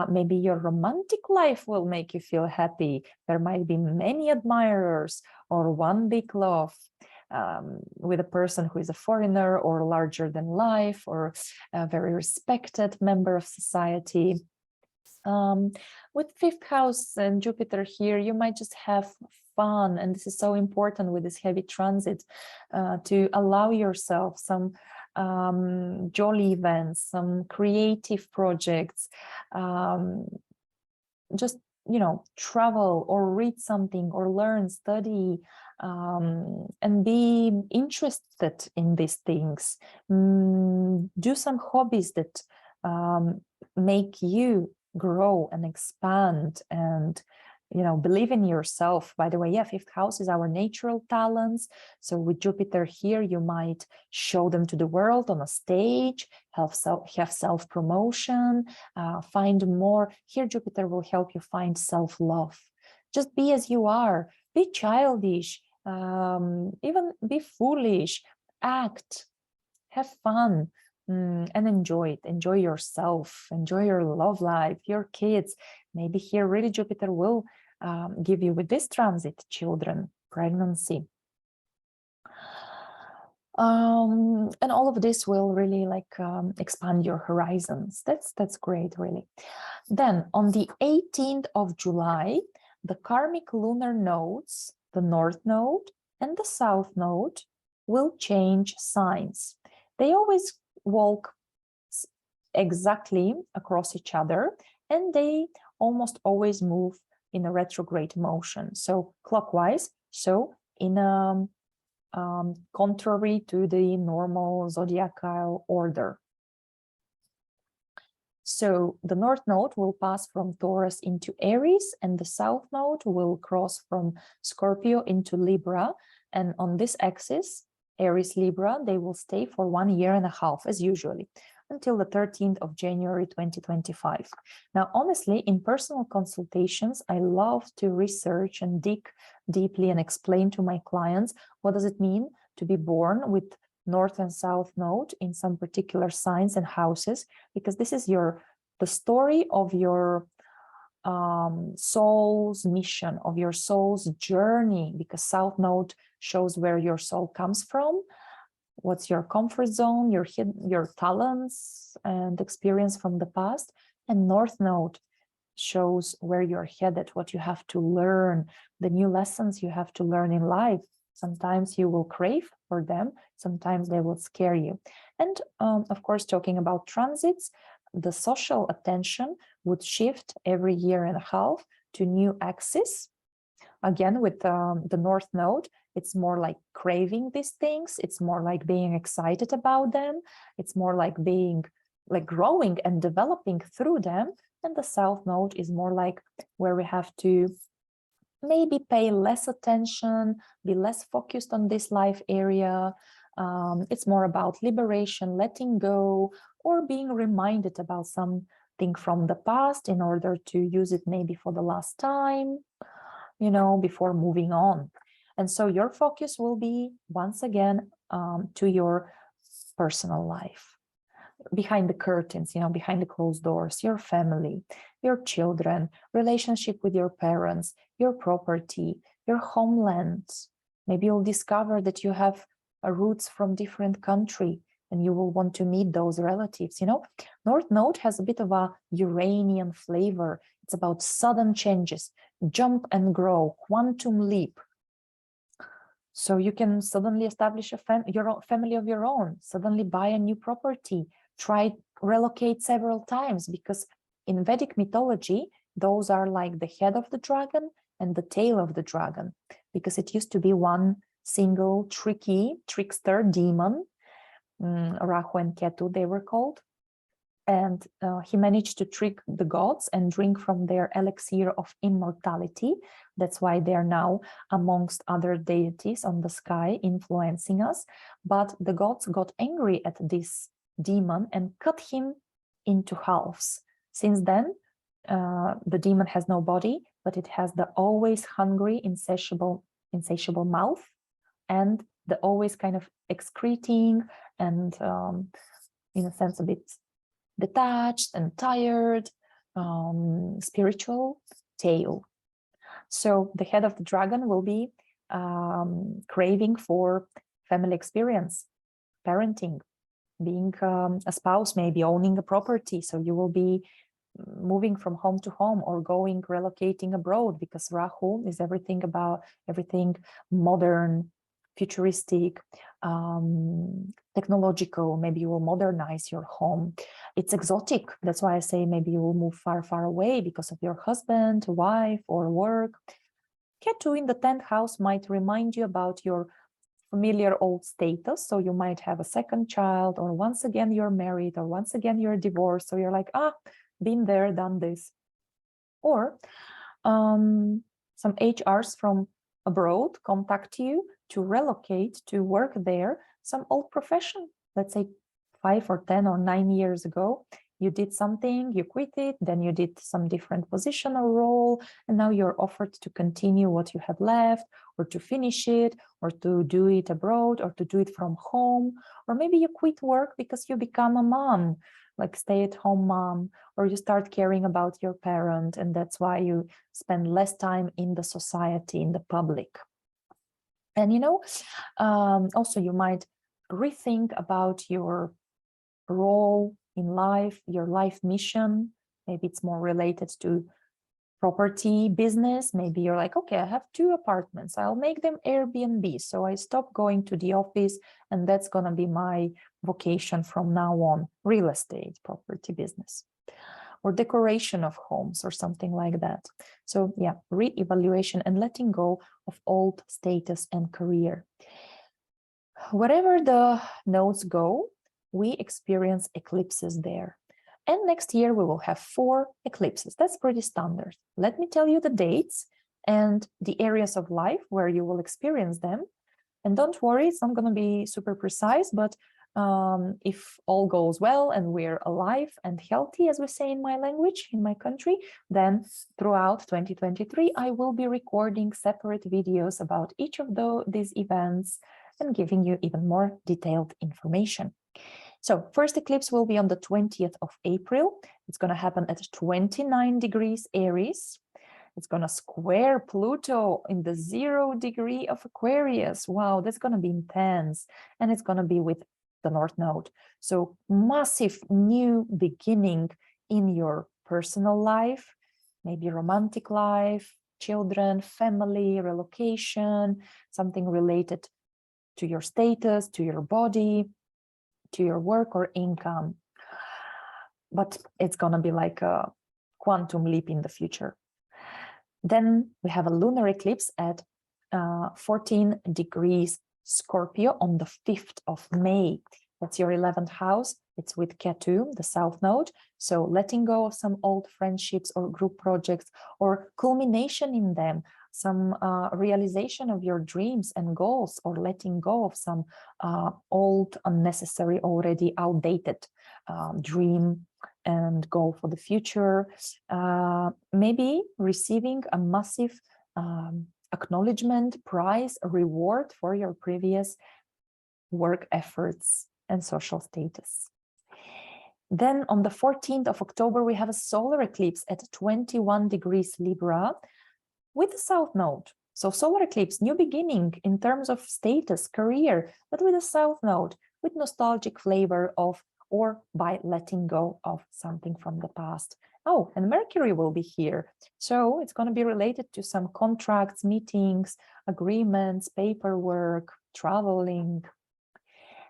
Maybe your romantic life will make you feel happy. There might be many admirers or one big love. With a person who is a foreigner or larger than life or a very respected member of society. With 5th house and Jupiter here, you might just have fun, and this is so important with this heavy transit, to allow yourself some jolly events, some creative projects, just travel or read something or learn, study, and be interested in these things. Do some hobbies that make you grow and expand and believe in yourself. By the way, 5th house is our natural talents. So with Jupiter here, you might show them to the world on a stage, have self-promotion, find more. Here, Jupiter will help you find self-love. Just be as you are, be childish, even be foolish, act, have fun, and enjoy it. Enjoy yourself, enjoy your love life, your kids. Maybe here really Jupiter will give you with this transit children, pregnancy. And all of this will really expand your horizons. That's great, really. Then on the 18th of July, the karmic lunar nodes, the North Node and the South Node, will change signs. They always walk exactly across each other, and they almost always move in a retrograde motion. So clockwise, so in a contrary to the normal zodiacal order. So the North Node will pass from Taurus into Aries, and the South Node will cross from Scorpio into Libra. And on this axis, Aries, Libra, they will stay for 1.5 years as usually, until the 13th of January 2025. Now, honestly, in personal consultations, I love to research and dig deeply and explain to my clients what does it mean to be born with North and South Node in some particular signs and houses, because this is the story of your soul's mission, of your soul's journey, because South Node shows where your soul comes from, what's your comfort zone, your talents and experience from the past, and North Node shows where you're headed, what you have to learn, the new lessons you have to learn in life. Sometimes you will crave for them, sometimes they will scare you. And of course, talking about transits, the social attention would shift every 1.5 years to new axis. Again, with the North Node, it's more like craving these things. It's more like being excited about them. It's more like being like growing and developing through them. And the South Node is more like where we have to maybe pay less attention, be less focused on this life area. It's more about liberation, letting go, or being reminded about something from the past in order to use it maybe for the last time, you know, before moving on. And so your focus will be once again to your personal life, behind the curtains, you know, behind the closed doors, your family, your children, relationship with your parents, your property, your homeland. Maybe you'll discover that you have roots from different country and you will want to meet those relatives. You know, North Node has a bit of a Uranian flavor. It's about sudden changes, jump and grow, quantum leap. So you can suddenly establish your own family of your own, suddenly buy a new property, try relocate several times, because in Vedic mythology, those are like the head of the dragon and the tail of the dragon, because it used to be one single trickster demon, Rahu and Ketu they were called, and he managed to trick the gods and drink from their elixir of immortality. That's why they're now amongst other deities on the sky influencing us. But the gods got angry at this demon and cut him into halves. Since then, the demon has no body, but it has the always hungry, insatiable mouth, and the always kind of excreting and, in a sense, a bit detached and tired, spiritual tail. So the head of the dragon will be craving for family experience, parenting, being a spouse, maybe owning a property. So you will be moving from home to home or relocating abroad, because Rahu is everything modern, futuristic, technological. Maybe you will modernize your home. It's exotic. That's why I say maybe you will move far, far away because of your husband, wife, or work. Ketu in the 10th house might remind you about your familiar old status. So you might have a second child, or once again you're married, or once again you're divorced. So you're like, been there, done this. Or some HRs from abroad contact you to relocate, to work there, some old profession. Let's say 5 or 10 or 9 years ago, you did something, you quit it, then you did some different position or role, and now you're offered to continue what you had left, or to finish it, or to do it abroad, or to do it from home. Or maybe you quit work because you become a mom, like stay-at-home mom, or you start caring about your parent, and that's why you spend less time in the society, in the public. And you know, also you might rethink about your role in life, your life mission. Maybe it's more related to property business. Maybe you're like, okay, I have 2 apartments, I'll make them Airbnb, so I stop going to the office, and that's going to be my vocation from now on, real estate, property business. or decoration of homes or something like that. So yeah, re-evaluation and letting go of old status and career. Wherever the nodes go, we experience eclipses there. And next year we will have 4 eclipses. That's pretty standard. Let me tell you the dates and the areas of life where you will experience them. And don't worry, it's not going to be super precise, but if all goes well and we're alive and healthy, as we say in my language, in my country, then throughout 2023, I will be recording separate videos about each of these events and giving you even more detailed information. So first eclipse will be on the 20th of April. It's going to happen at 29 degrees Aries. It's going to square Pluto in the 0 degree of Aquarius. Wow, that's going to be intense. And it's going to be with the North Node. So massive new beginning in your personal life, maybe romantic life, children, family, relocation, something related to your status, to your body, to your work or income. But it's going to be like a quantum leap in the future. Then we have a lunar eclipse at 14 degrees Scorpio on the 5th of May. That's your 11th house. It's with Ketu, the South Node. So letting go of some old friendships or group projects or culmination in them, some realization of your dreams and goals, or letting go of some old, unnecessary, already outdated dream and goal for the future. Maybe receiving a massive acknowledgement, prize, reward for your previous work efforts and social status. Then on the 14th of October, we have a solar eclipse at 21 degrees Libra with the South Node. So solar eclipse, new beginning in terms of status, career, but with the South Node, with nostalgic flavor of, or by letting go of something from the past. Oh, and Mercury will be here. So it's going to be related to some contracts, meetings, agreements, paperwork, traveling.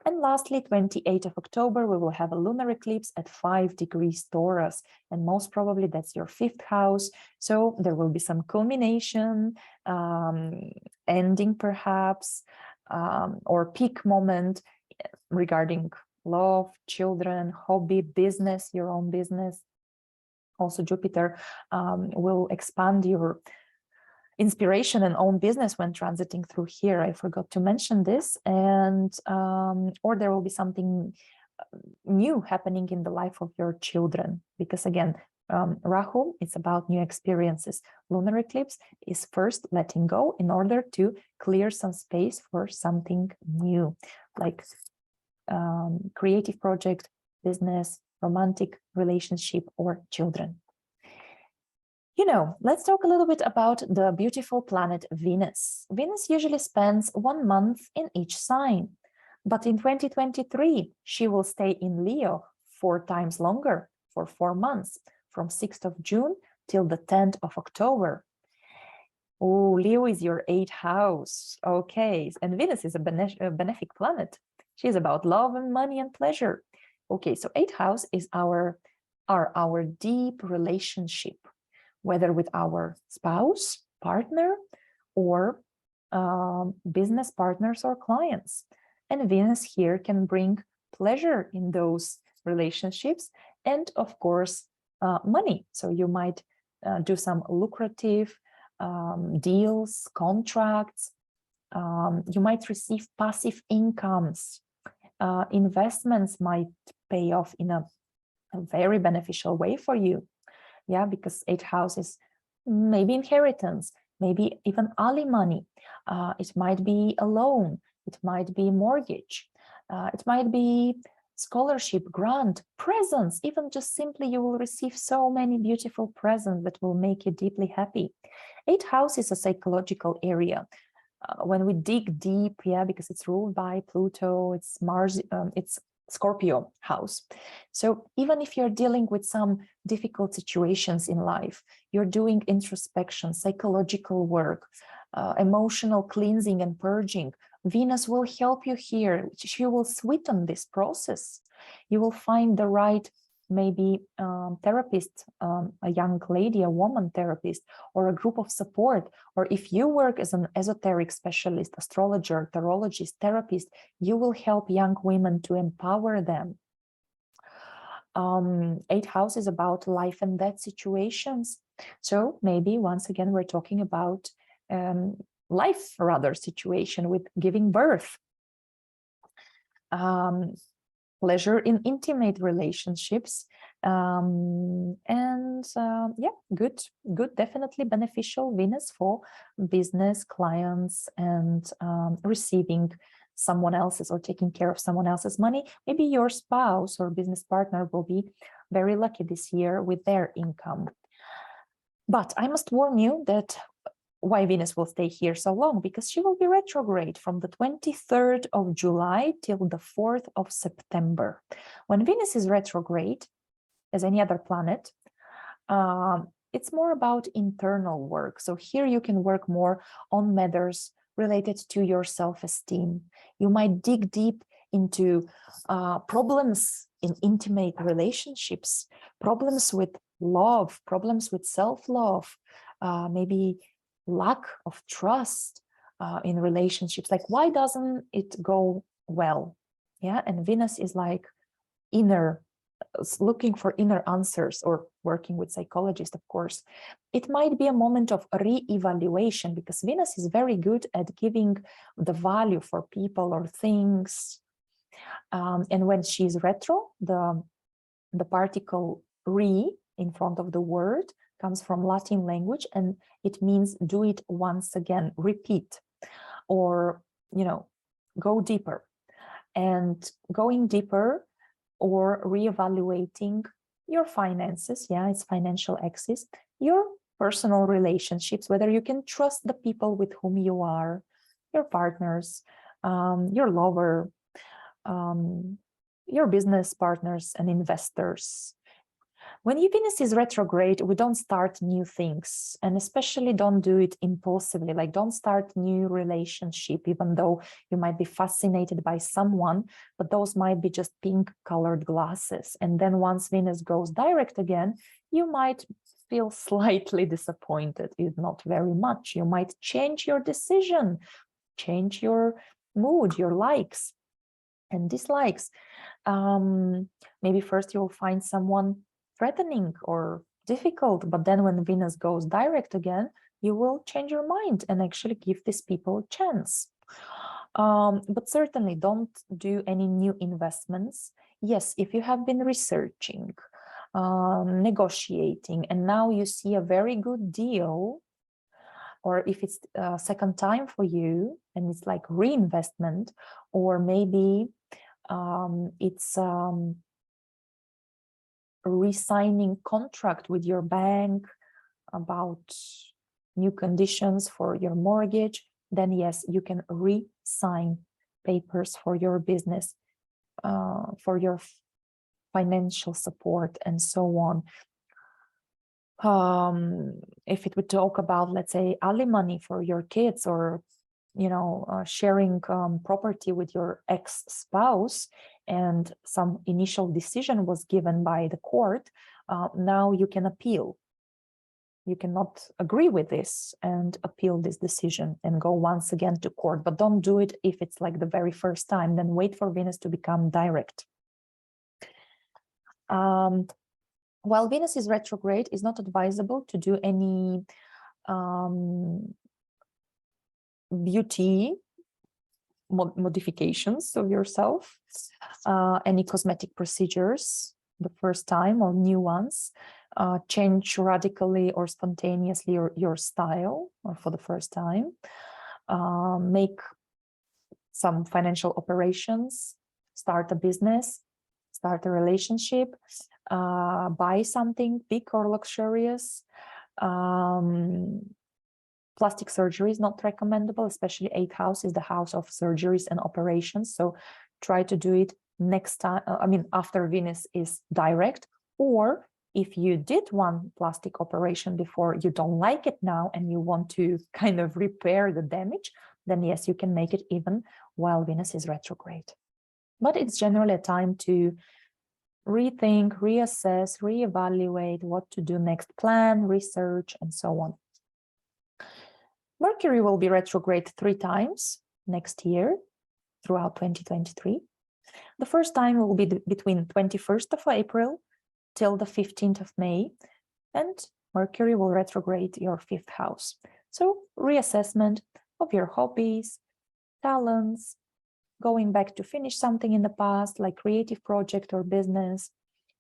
And lastly, 28th of October, we will have a lunar eclipse at 5 degrees Taurus. And most probably that's your 5th house. So there will be some culmination, ending perhaps, or peak moment regarding love, children, hobby, business, your own business. Also, Jupiter will expand your inspiration and own business when transiting through here. I forgot to mention this. And or there will be something new happening in the life of your children, because again, Rahu is about new experiences. Lunar eclipse is first letting go in order to clear some space for something new, like creative project, business, romantic relationship, or children. You know, let's talk a little bit about the beautiful planet Venus. Venus usually spends 1 month in each sign, but in 2023, she will stay in Leo 4 times longer, for 4 months, from 6th of June till the 10th of October. Oh, Leo is your 8th house. Okay, and Venus is a benefic planet. She's about love and money and pleasure. Okay, so 8th house is our deep relationship, whether with our spouse, partner, or business partners or clients. And Venus here can bring pleasure in those relationships and, of course, money. So you might do some lucrative deals, contracts. You might receive passive incomes. Investments might pay off in a very beneficial way for you. Yeah, because 8th house is maybe inheritance, maybe even alimony. It might be a loan. It might be mortgage. It might be scholarship, grant, presents. Even just simply you will receive so many beautiful presents that will make you deeply happy. 8th house is a psychological area. When we dig deep, yeah, because it's ruled by Pluto, it's Mars, it's Scorpio house. So even if you're dealing with some difficult situations in life, you're doing introspection, psychological work, emotional cleansing and purging, Venus will help you here. She will sweeten this process. You will find the right maybe therapist, a young lady, a woman therapist, or a group of support. Or if you work as an esoteric specialist, astrologer, tarologist, therapist, you will help young women to empower them. 8th house is about life and death situations. So maybe once again, we're talking about life rather situation with giving birth. Pleasure in intimate relationships, yeah, good, definitely beneficial Venus for business clients and receiving someone else's or taking care of someone else's money. Maybe your spouse or business partner will be very lucky this year with their income. But I must warn you that why Venus will stay here so long, because she will be retrograde from the 23rd of July till the 4th of September. When Venus is retrograde, as any other planet, it's more about internal work. So here you can work more on matters related to your self-esteem. You might dig deep into problems in intimate relationships, problems with love, problems with self-love, maybe lack of trust in relationships. Like, why doesn't it go well? Yeah, and Venus is like looking for inner answers, or working with psychologists, of course. It might be a moment of re-evaluation, because Venus is very good at giving the value for people or things. And when she's retro, the particle re in front of the word comes from Latin language, and it means do it once again, repeat, or, you know, go deeper. And going deeper or reevaluating your finances, yeah, it's financial axis, your personal relationships, whether you can trust the people with whom you are, your partners, your lover, your business partners and investors. When Venus is retrograde, we don't start new things, and especially don't do it impulsively. Like, don't start new relationship, even though you might be fascinated by someone, but those might be just pink colored glasses. And then once Venus goes direct again, you might feel slightly disappointed, if not very much. You might change your decision, change your mood, your likes and dislikes. Maybe first you'll find someone threatening or difficult, but then when Venus goes direct again, you will change your mind and actually give these people a chance. But certainly don't do any new investments. Yes, if you have been researching, negotiating, and now you see a very good deal, or if it's a second time for you and it's like reinvestment, or maybe it's re-signing contract with your bank about new conditions for your mortgage, then yes, you can re-sign papers for your business, for your financial support and so on. If it would talk about, let's say, alimony for your kids, or sharing property with your ex-spouse, and some initial decision was given by the court, now you can appeal. You cannot agree with this and appeal this decision and go once again to court, but don't do it if it's like the very first time. Then wait for Venus to become direct. While Venus is retrograde, it's not advisable to do any beauty modifications of yourself, any cosmetic procedures the first time, or new ones, change radically or spontaneously your style, or for the first time, make some financial operations, start a business, start a relationship, buy something big or luxurious. Plastic surgery is not recommendable, especially 8th house is the house of surgeries and operations. So try to do it next time, after Venus is direct, or if you did one plastic operation before, you don't like it now and you want to kind of repair the damage, then yes, you can make it even while Venus is retrograde. But it's generally a time to rethink, reassess, reevaluate what to do next, plan, research, and so on. Mercury will be retrograde 3 times next year throughout 2023. The first time will be between 21st of April till the 15th of May, and Mercury will retrograde your 5th house. So reassessment of your hobbies, talents, going back to finish something in the past, like creative project or business.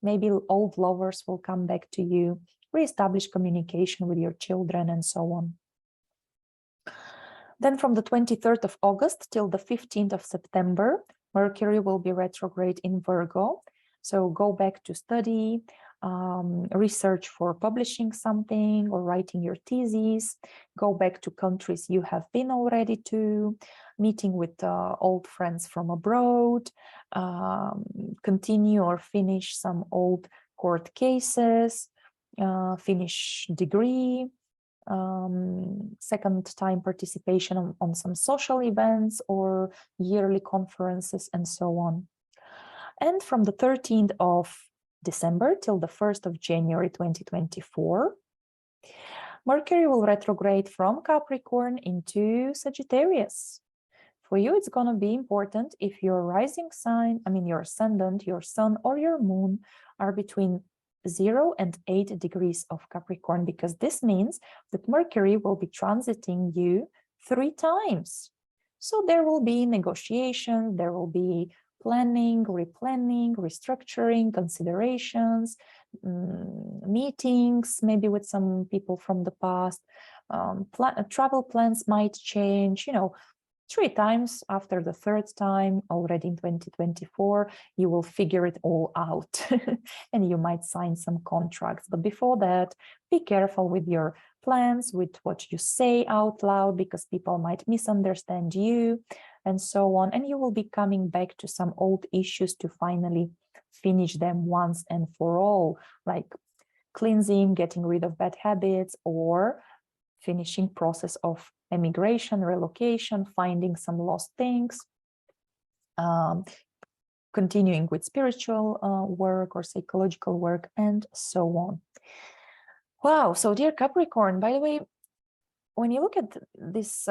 Maybe old lovers will come back to you, reestablish communication with your children, and so on. Then from the 23rd of August till the 15th of September, Mercury will be retrograde in Virgo. So go back to study, research for publishing something or writing your thesis, go back to countries you have been already to, meeting with old friends from abroad, continue or finish some old court cases, finish degree, second time participation on some social events or yearly conferences, and so on. And from the 13th of December till the 1st of January 2024, Mercury will retrograde from Capricorn into Sagittarius. For you, it's going to be important if your rising sign, your ascendant, your sun, or your moon are between 0 and 8 degrees of Capricorn, because this means that Mercury will be transiting you 3 times. So there will be negotiations, there will be planning, replanning, restructuring, considerations, meetings, maybe with some people from the past. Travel plans might change, 3 times. After the 3rd time, already in 2024, you will figure it all out and you might sign some contracts. But before that, be careful with your plans, with what you say out loud, because people might misunderstand you and so on. And you will be coming back to some old issues to finally finish them once and for all, like cleansing, getting rid of bad habits, or finishing process of emigration, relocation, finding some lost things, continuing with spiritual work or psychological work, and so on. Wow, so dear Capricorn, by the way, when you look at this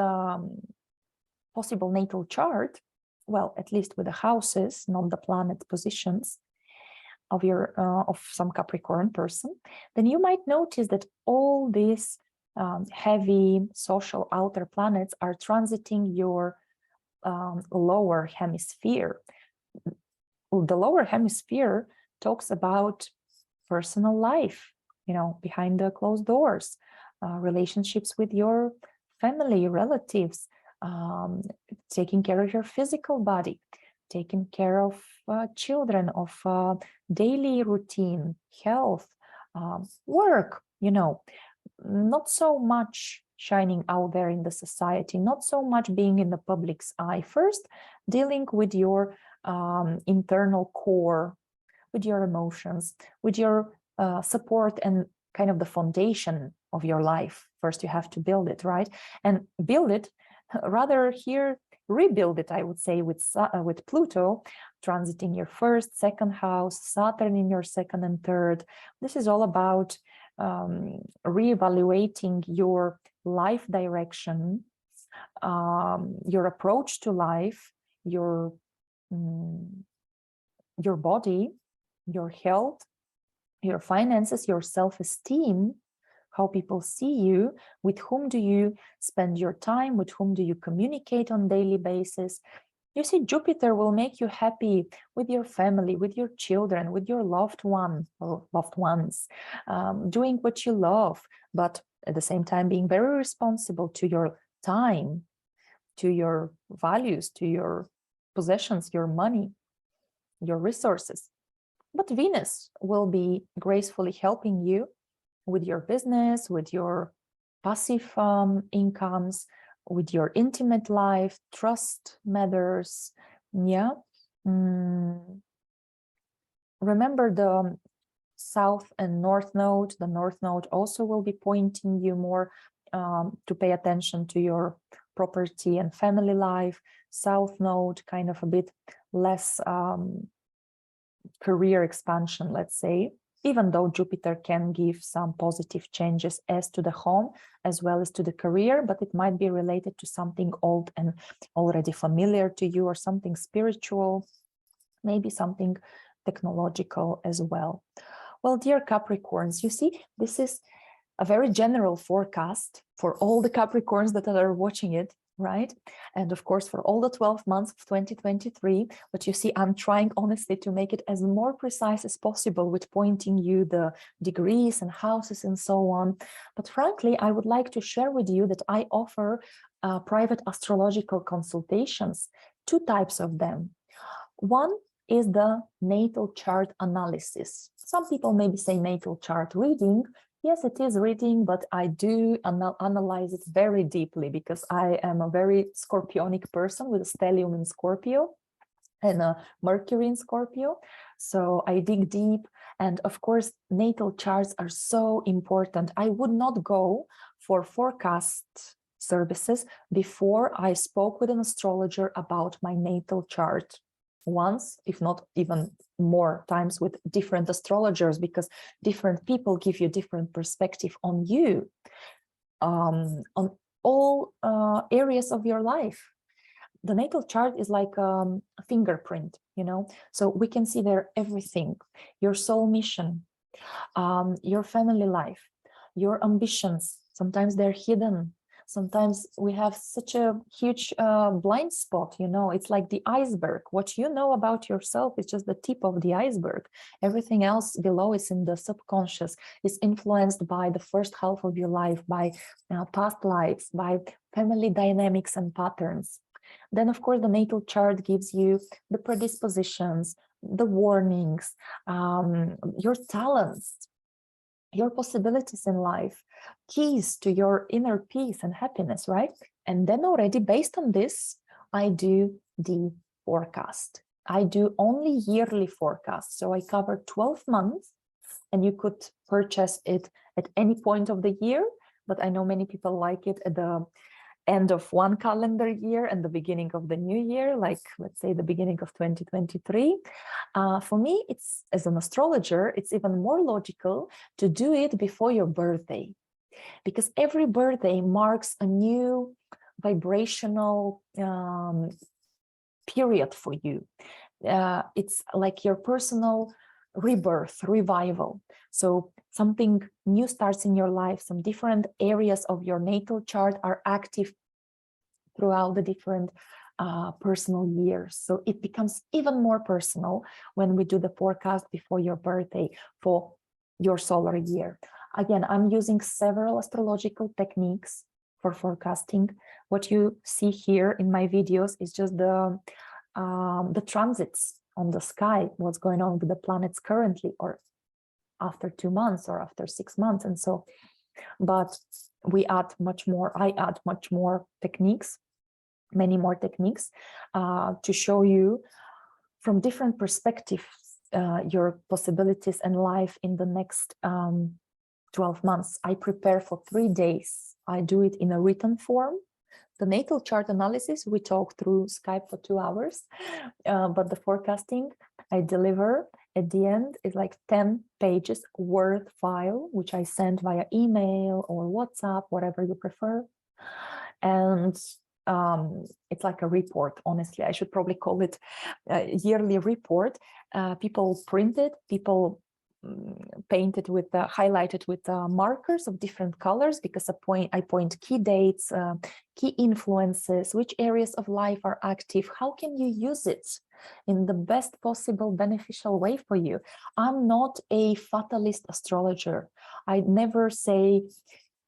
possible natal chart, well, at least with the houses, not the planet positions of your of some Capricorn person, then you might notice that all these heavy social outer planets are transiting your lower hemisphere. The lower hemisphere talks about personal life, behind the closed doors, relationships with your family, relatives, taking care of your physical body, taking care of children, of daily routine, health, work, not so much shining out there in the society, not so much being in the public's eye. First, dealing with your internal core, with your emotions, with your support and kind of the foundation of your life. First, you have to build it, right? And build it, rather here, rebuild it, I would say, with Pluto transiting your 1st, 2nd house, Saturn in your 2nd and 3rd. This is all about reevaluating your life direction, your approach to life, your body, your health, your finances, your self-esteem, how people see you, with whom do you spend your time, with whom do you communicate on daily basis. You see, Jupiter will make you happy with your family, with your children, with your loved one or loved ones, doing what you love, but at the same time being very responsible to your time, to your values, to your possessions, your money, your resources. But Venus will be gracefully helping you with your business, with your passive incomes, with your intimate life, trust matters. Yeah. Remember the South and North Node. The North Node also will be pointing you more to pay attention to your property and family life. South Node kind of a bit less career expansion, let's say, even though Jupiter can give some positive changes as to the home as well as to the career, but it might be related to something old and already familiar to you, or something spiritual, maybe something technological as well. Well, dear Capricorns, you see, this is a very general forecast for all the Capricorns that are watching it, right? And of course, for all the 12 months of 2023, but you see, I'm trying honestly to make it as more precise as possible with pointing you the degrees and houses and so on. But frankly, I would like to share with you that I offer private astrological consultations, two types of them. One is the natal chart analysis. Some people maybe say natal chart reading. Yes, it is reading, but I do analyze it very deeply because I am a very scorpionic person with a stellium in Scorpio and a Mercury in Scorpio. So I dig deep. And of course, natal charts are so important. I would not go for forecast services before I spoke with an astrologer about my natal chart. Once, if not even more times, with different astrologers, because different people give you different perspective on you, on all areas of your life. The natal chart is like a fingerprint, you know, so we can see there everything: your soul mission, your family life, your ambitions. Sometimes they're hidden. Sometimes we have such a huge blind spot, you know, it's like the iceberg. What you know about yourself is just the tip of the iceberg. Everything else below is in the subconscious, is influenced by the first half of your life, by past lives, by family dynamics and patterns. Then, of course, the natal chart gives you the predispositions, the warnings, your talents, your possibilities in life, keys to your inner peace and happiness, right? And then already based on this, I do the forecast. I do only yearly forecasts. So I cover 12 months, and you could purchase it at any point of the year, but I know many people like it at the end of one calendar year and the beginning of the new year, like let's say the beginning of 2023. For me, it's, as an astrologer, it's even more logical to do it before your birthday, because every birthday marks a new vibrational period for you. It's like your personal rebirth, revival. So something new starts in your life. Some different areas of your natal chart are active throughout the different personal years. So it becomes even more personal when we do the forecast before your birthday for your solar year. Again, I'm using several astrological techniques for forecasting. What you see here in my videos is just the transits on the sky, what's going on with the planets currently, or after 2 months, or after 6 months, and so. But we add much more. I add much more techniques, many more techniques, to show you from different perspectives your possibilities and life in the next 12 months. I prepare for 3 days. I do it in a written form. The natal chart analysis, we talk through Skype for 2 hours, but the forecasting I deliver at the end is like 10 pages Word file, which I send via email or WhatsApp, whatever you prefer. And it's like a report. Honestly, I should probably call it a yearly report. People print it, people painted with highlighted with markers of different colors, because I point key dates, key influences, which areas of life are active, how can you use it in the best possible beneficial way for you. I'm not a fatalist astrologer. I never say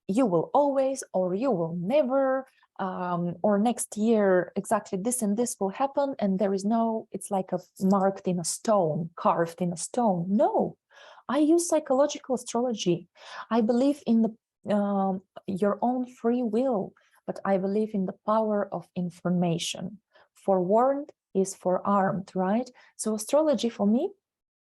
you will always or you will never, or next year exactly this and this will happen, and there is no, it's like a marked in a stone, carved in a stone. No, I use psychological astrology. I believe in the your own free will, but I believe in the power of information. Forewarned is forearmed, right? So astrology for me,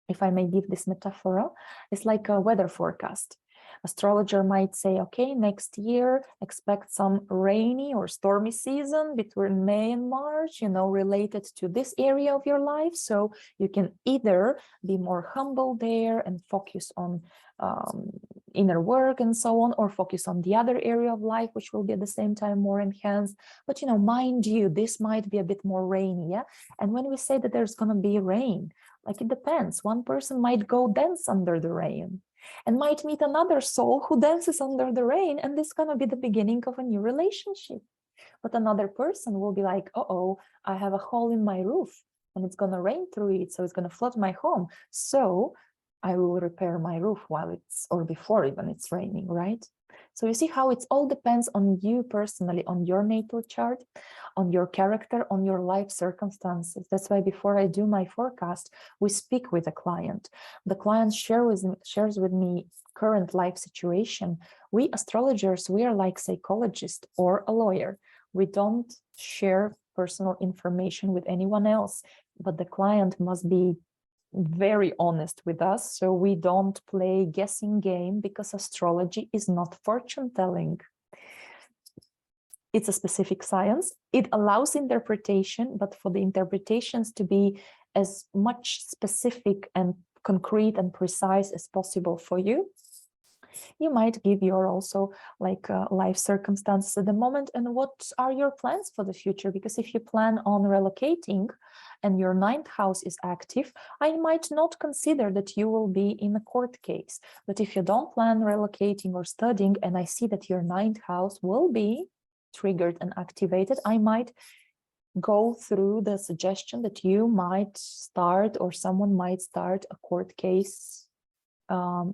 if I may give this metaphor, is like a weather forecast. Astrologer might say, okay, next year, expect some rainy or stormy season between May and March, related to this area of your life. So you can either be more humble there and focus on inner work and so on, or focus on the other area of life, which will be at the same time more enhanced. But, mind you, this might be a bit more rainy, yeah? And when we say that there's going to be rain, like it depends. One person might go dance under the rain and might meet another soul who dances under the rain, and this is going to be the beginning of a new relationship. But another person will be like, uh-oh, I have a hole in my roof and it's going to rain through it, so it's going to flood my home. So I will repair my roof while it's, or before even it's raining, right? So you see how it all depends on you personally, on your natal chart, on your character, on your life circumstances. That's why before I do my forecast, we speak with the client. The client shares with me current life situation. We astrologers, we are like psychologists or a lawyer. We don't share personal information with anyone else, but the client must be very honest with us, so we don't play guessing game, because astrology is not fortune telling. It's a specific science. It allows interpretation, but for the interpretations to be as much specific and concrete and precise as possible for you, you might give your also like life circumstances at the moment and what are your plans for the future. Because if you plan on relocating and your 9th house is active, I might not consider that you will be in a court case. But if you don't plan relocating or studying, and I see that your 9th house will be triggered and activated, I might go through the suggestion that you might start, or someone might start, a court case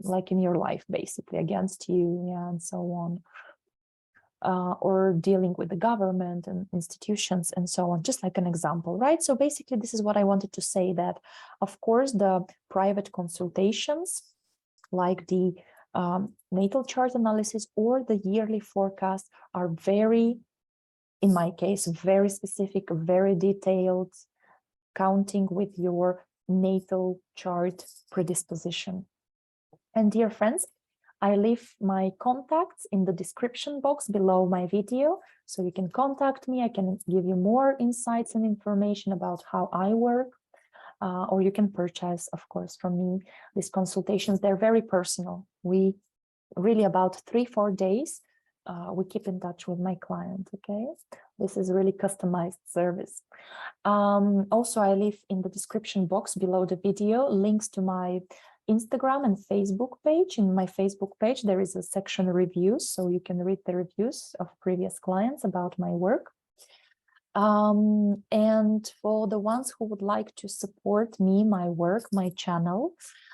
like in your life, basically against you, yeah, and so on, or dealing with the government and institutions and so on, just like an example, right? So basically this is what I wanted to say, that of course the private consultations like the natal chart analysis or the yearly forecast are very, in my case, very specific, very detailed, counting with your natal chart predisposition. And dear friends, I leave my contacts in the description box below my video, so you can contact me. I can give you more insights and information about how I work, or you can purchase, of course, from me these consultations. They're very personal. We really about 3-4 days, we keep in touch with my client, okay? This is really customized service. Also, I leave in the description box below the video links to my Instagram and Facebook page. In my Facebook page, there is a section reviews, so you can read the reviews of previous clients about my work. And for the ones who would like to support me, my work, my channel,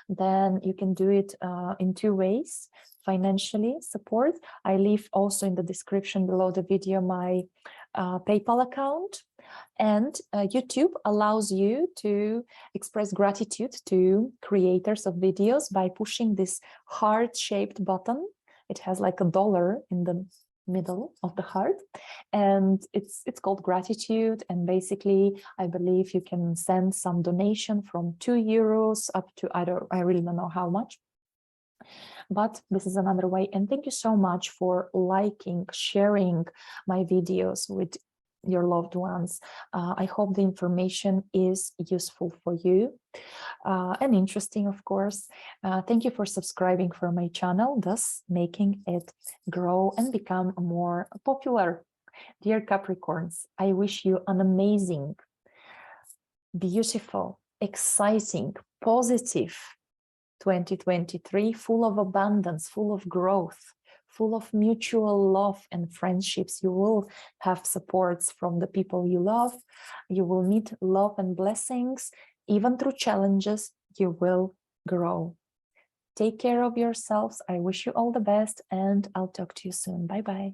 then you can do it in 2 ways. Financially support. I leave also in the description below the video my PayPal account. And YouTube allows you to express gratitude to creators of videos by pushing this heart-shaped button. It has like a dollar in the middle of the heart, and it's called gratitude. And basically, I believe you can send some donation from €2 up to I really don't know how much. But this is another way. And thank you so much for liking, sharing my videos with your loved ones. I hope the information is useful for you and interesting, of course. Thank you for subscribing for my channel, thus making it grow and become more popular. Dear Capricorns, I wish you an amazing, beautiful, exciting, positive 2023, full of abundance, full of growth, full of mutual love and friendships. You will have supports from the people you love. You will meet love and blessings. Even through challenges, you will grow. Take care of yourselves. I wish you all the best, and I'll talk to you soon. Bye-bye.